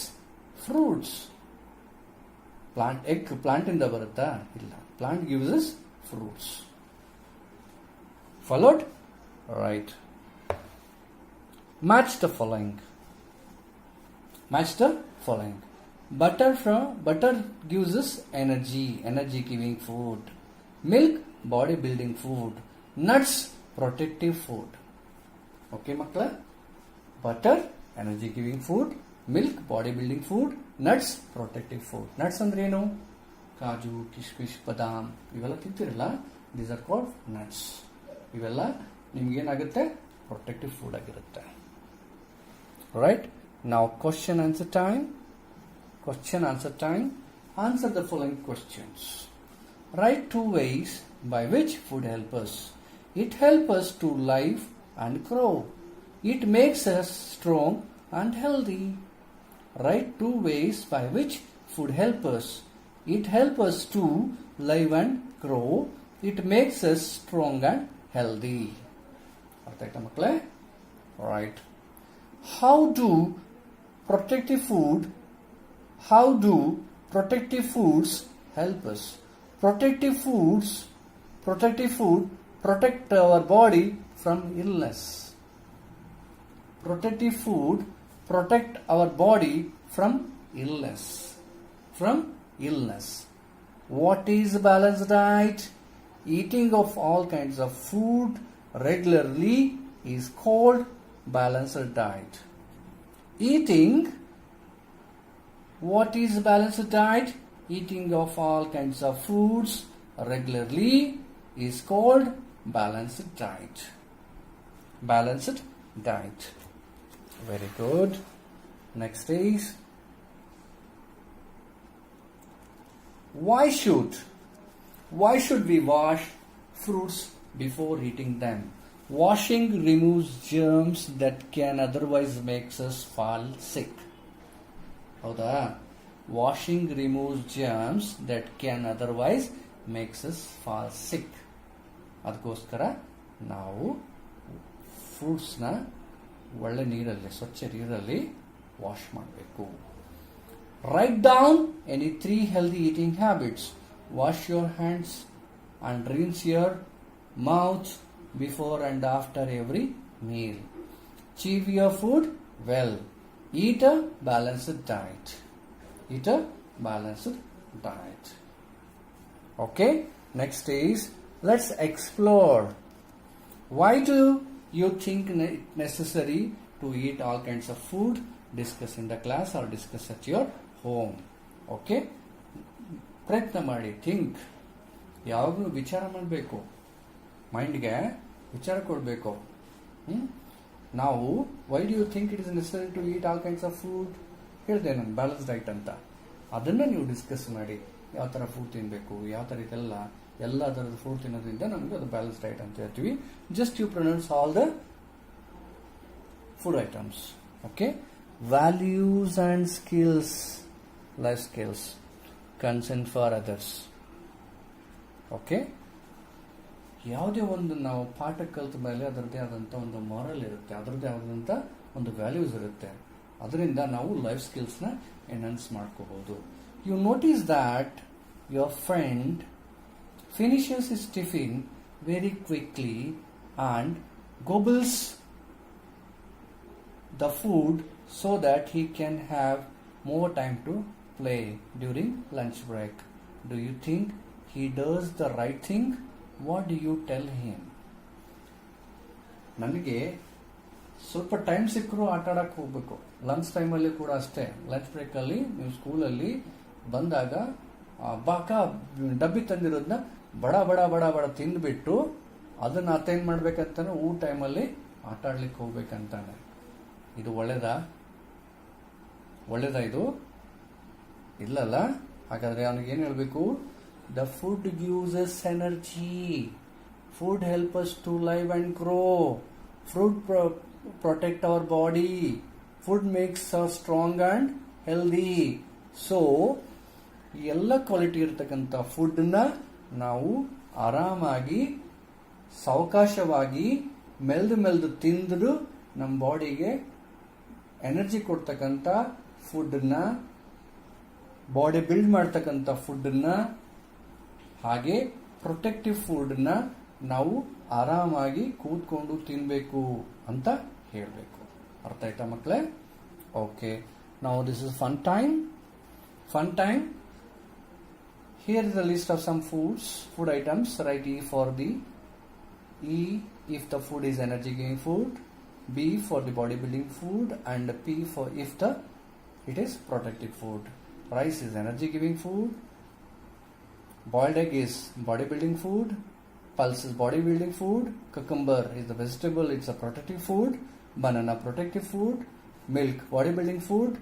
Fruits. Plant ಇಂದ ಬರುತ್ತಾ? ಇಲ್ಲ. Plant gives us fruits. Followed? Right. Match the following. Butter gives us energy giving food. Milk, body building food. Nuts, protective food. Okay, makla? Butter, energy giving food. Milk, body building food. Nuts, protective food. Nuts ಅಂದ್ರೆ ಏನು? ಕಾಜು, ಕಿಶ್ಮಿಶ್, ಬಾದಾಮ್ ಇವೆಲ್ಲ ತಿಂತಿರಲ್ಲ, these are called nuts. ಇವೆಲ್ಲ ನಿಮ್ಗೇನಾಗುತ್ತೆ? ಪ್ರೊಟೆಕ್ಟಿವ್ ಫುಡ್ ಆಗಿರುತ್ತೆ. Right. Now question answer time. Answer the following questions. Write 2 ways by which food helps us. It helps us to live and grow. It makes us strong and healthy. Write 2 ways by which food helps us. It helps us to live and grow. It makes us strong and healthy. ಅರ್ಥ ಆಯ್ತಾ ಮಕ್ಕಳೇ? Right. How do protective foods help us? Protective food protect our body from illness. Protective food protect our body from illness. What is balanced diet? Eating of all kinds of food regularly is called balanced diet. What is balanced diet? Eating of all kinds of foods regularly is called balanced diet. Very good. Next is, why should Why should we wash fruits before eating them? Washing removes germs that can otherwise make us fall sick. ಹೌದಾ? Washing removes germs that can otherwise makes us fall sick. ಅದಕ್ಕೋಸ್ಕರ ನಾವು ಫ್ರೂಟ್ಸ್ನ ಒಳ್ಳೆ ನೀರಲ್ಲಿ, ಸ್ವಚ್ಛ ನೀರಲ್ಲಿ ವಾಶ್ ಮಾಡಬೇಕು. Write down any 3 healthy eating habits. Wash your hands and rinse your mouth before and after every meal. Chew your food well. Eat a balanced diet. Eat a balanced diet. Okay, next is let's explore. Why do you think necessary to eat all kinds of food? Discuss in the class or discuss at your home. Okay, ಪ್ರಯತ್ನ ಮಾಡಿ. ಥಿಂಕ್, ಯಾವಾಗಲೂ ವಿಚಾರ ಮಾಡಬೇಕು, ಮೈಂಡ್ಗೆ ವಿಚಾರ ಕೊಡಬೇಕು. ನಾವು why do you think it is necessary to eat all kinds of food ಹೇಳಿದೆ ನಾನು, ಬ್ಯಾಲೆನ್ಸ್ ಡೈಟ್ ಅಂತ. ಅದನ್ನ ನೀವು ಡಿಸ್ಕಸ್ ಮಾಡಿ, ಯಾವ ಥರ ಫುಡ್ ತಿನ್ನಬೇಕು, ಯಾವ ಥರ ಇದೆಲ್ಲ, ಎಲ್ಲ ಥರದ ಫುಡ್ ತಿನ್ನೋದ್ರಿಂದ ನಮಗೆ ಅದು ಬ್ಯಾಲೆನ್ಸ್ ಡೈಟ್ ಅಂತ ಹೇಳ್ತೀವಿ. Just you pronounce all the food items. Okay, values and skills, life skills, concern for others. Okay, ಯಾವುದೇ ಒಂದು ನಾವು ಪಾಠ ಕಲಿತ ಮೇಲೆ ಅದರದ್ದೇ ಆದಂಥ ಒಂದು ಮಾರಲ್ ಇರುತ್ತೆ, ಅದರದ್ದೇ ಆದಂಥ ಒಂದು ವ್ಯಾಲ್ಯೂಸ್ ಇರುತ್ತೆ. ಅದರಿಂದ ನಾವು ಲೈಫ್ ಸ್ಕಿಲ್ಸ್ನ ಎನ್ಹಾನ್ಸ್ ಮಾಡ್ಕೋಬಹುದು. You notice that your friend finishes his tiffin very quickly and gobbles the food so that he can have more time to play during lunch break. Do you think he does the right thing? What do you tell him? ನನಗೆ ಸ್ವಲ್ಪ ಟೈಮ್ ಸಿಕ್ಕರೂ ಆಟ ಆಡಕ್ಕೆ ಹೋಗ್ಬೇಕು. ಲಂಚ್ ಟೈಮಲ್ಲಿ ಕೂಡ ಅಷ್ಟೇ. ಲಂಚ್ ಬ್ರೇಕಲ್ಲಿ ನೀವು ಸ್ಕೂಲಲ್ಲಿ ಬಂದಾಗ ಬಾಕ ಡಬ್ಬಿ ತಂದಿರೋದನ್ನ ಬಡ ಬಡ ಬಡ ಬಡ ತಿಂದ್ಬಿಟ್ಟು ಅದನ್ನ ಅತೇನ್ ಮಾಡ್ಬೇಕಂತಾನೆ ಊಟ ಟೈಮಲ್ಲಿ ಆಟ ಆಡ್ಲಿಕ್ಕೆ ಹೋಗ್ಬೇಕಂತಾನೆ. ಇದು ಒಳ್ಳೇದಾ ಇದು? ಇಲ್ಲಲ್ಲ. ಹಾಗಾದ್ರೆ ಅವನಿಗೆ ಏನ್ ಹೇಳ್ಬೇಕು? The food gives us energy, food help us to live and grow, food protect our body, food makes us strong and healthy. So ಎಲ್ಲ ಕ್ವಾಲಿಟಿ ಇರತಕ್ಕಂಥ ಫುಡ್ನ ನಾವು ಆರಾಮಾಗಿ ಸಾವಕಾಶವಾಗಿ ಮೆಲ್ದು ತಿಂದು ನಮ್ಮ ಬಾಡಿಗೆ ಎನರ್ಜಿ ಕೊಡ್ತಕ್ಕಂಥ ಫುಡ್ನ, ಬಾಡಿ ಬಿಲ್ಡ್ ಮಾಡ್ತಕ್ಕಂಥ ಫುಡ್ನ, ಹಾಗೆ ಪ್ರೊಟೆಕ್ಟಿವ್ ಫುಡ್ನ ನಾವು ಆರಾಮಾಗಿ ಕೂತ್ಕೊಂಡು ತಿನ್ಬೇಕು ಅಂತ ಹೇಳಬೇಕು. ಅರ್ಥ ಆಯ್ತಾ ಮಕ್ಕಳೇ? ಓಕೆ, ನಾವು this is fun time. Here is a list of some food items. Write E for the E if the food is energy giving food, B for the bodybuilding food, and P for if it is protective food. Rice is energy giving food, boiled egg is bodybuilding food, pulse is bodybuilding food, cucumber is the vegetable, it's a protective food, banana protective food, milk bodybuilding food,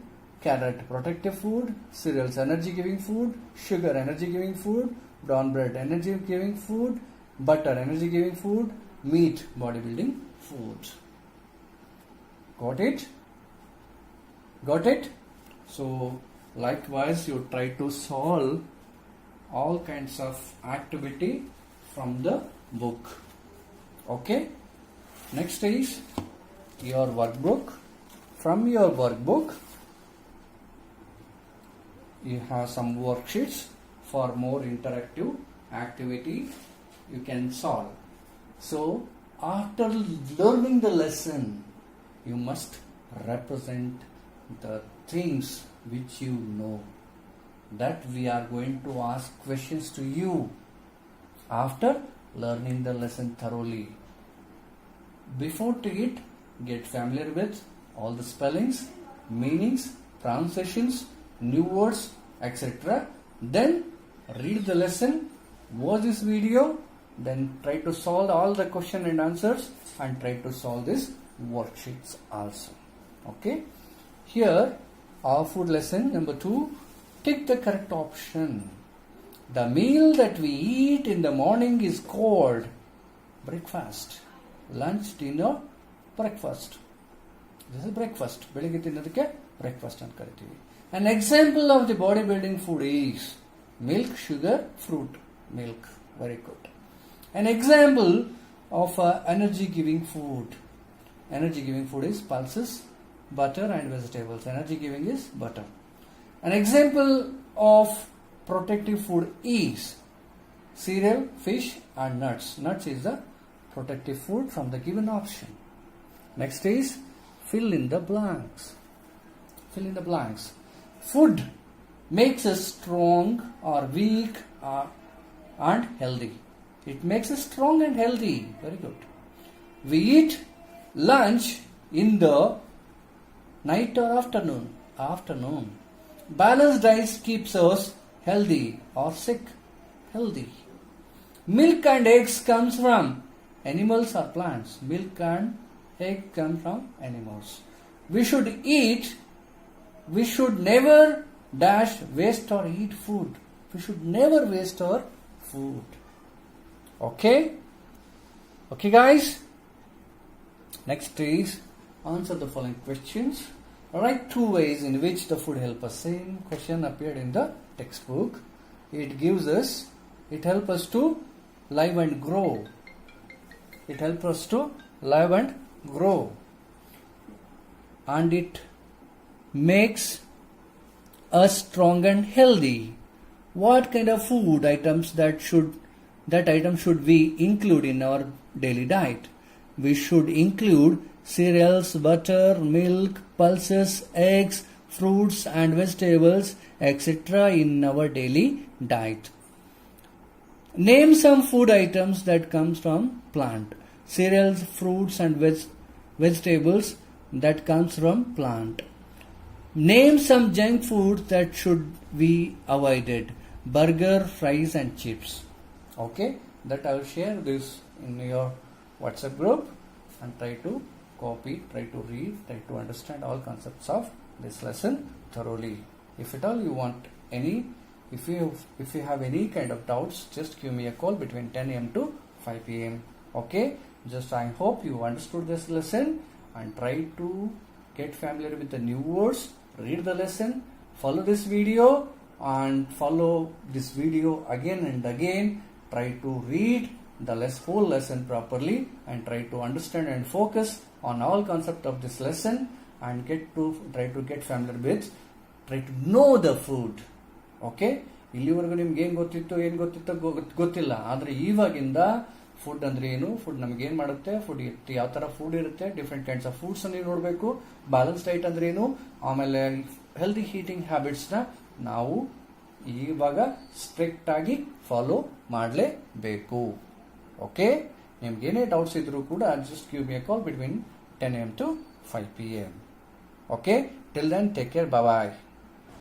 carrot protective food, cereals energy giving food, sugar energy giving food, brown bread energy giving food, butter energy giving food, meat bodybuilding food. Got it? So likewise you try to solve all kinds of activity from the book. Okay, next is your workbook. From your workbook you have some worksheets for more interactive activity you can solve. So after learning the lesson you must represent the things which you know, that we are going to ask questions to you after learning the lesson thoroughly. Before to it, get familiar with all the spellings, meanings, pronunciations, new words, etc. Then read the lesson, watch this video, then try to solve all the question and answers and try to solve these worksheets also. Okay, here our food lesson number 2, tick the correct option. The meal that we eat in the morning is called breakfast. Lunch, dinner, breakfast. This is breakfast. ಬೆಳಿಗ್ಗೆ ತಿನ್ನೋದಕ್ಕೆ breakfast ಅಂತ ಕರಿತೀವಿ. An example of the bodybuilding food is milk, sugar, fruit. Milk. Very good. An example of energy giving food. Energy giving food is pulses, butter and vegetables. Energy giving is butter. An example of protective food is cereal, fish and nuts. Nuts is the protective food from the given option. Next is fill in the blanks. Fill in the blanks. Food makes us strong or weak and healthy. It makes us strong and healthy. Very good. We eat lunch in the night or afternoon. Afternoon. Balanced diet keeps us healthy or sick. Healthy. Milk and eggs comes from animals or plants. Milk and egg come from animals. We should never dash waste or eat food. We should never waste our food. Okay? Okay guys? Next is answer the following questions. Write 2 ways in which the food helps us. Same question appeared in the textbook. It helps us to live and grow. It helps us to live and grow. And it makes us strong and healthy. What kind of food items should we include in our daily diet? We should include cereals, butter, milk, pulses, eggs, fruits and vegetables, etc. in our daily diet. Name some food items that comes from plant. Cereals, fruits and vegetables that comes from plant. Name some junk food that should be avoided. Burger, fries and chips. Okay, that I will share this in your WhatsApp group and try to copy, try to read, try to understand all concepts of this lesson thoroughly. If at all you want any, if you have any kind of doubts, just give me a call between 10 a.m. to 5 p.m. Okay, just I hope you understood this lesson and try to get familiar with the new words, read the lesson, follow this video and follow this video again and again. Try to read the whole lesson properly and try to understand and focus on all concept of this lesson and try to get familiar with, try to know the food. Okay, ಇಲ್ಲಿವರೆಗೂ ನಿಮ್ಗೆ ಏನು ಗೊತ್ತಿತ್ತೋ ಗೊತ್ತಿಲ್ಲ, ಆದರೆ ಇವಾಗಿಂದ ಫುಡ್ ಅಂದ್ರೆ ಏನು, ಫುಡ್ ನಮ್ಗೆ ಏನ್ ಮಾಡುತ್ತೆ, ಫುಡ್ ಯಾವ ತರ ಫುಡ್ ಇರುತ್ತೆ, ಡಿಫ್ರೆಂಟ್ ಕೈಂಡ್ಸ್ ಆಫ್ ಫುಡ್ಸ್ ನೀವು ನೋಡಬೇಕು, ಬ್ಯಾಲೆನ್ಸ್ ಡೈಟ್ ಅಂದ್ರೆ ಏನು, ಆಮೇಲೆ ಹೆಲ್ದಿ ಈಟಿಂಗ್ ಹ್ಯಾಬಿಟ್ಸ್ ನ ನಾವು ಇವಾಗ ಸ್ಟ್ರಿಕ್ಟ್ ಆಗಿ ಫಾಲೋ ಮಾಡಲೇಬೇಕು. ಓಕೆ, ನಿಮ್ಗೆ ಏನೇ ಡೌಟ್ಸ್ ಇದ್ರೂ ಕೂಡ just give me a call between 10 a.m. to 5 p.m. Okay, till then take care, bye bye.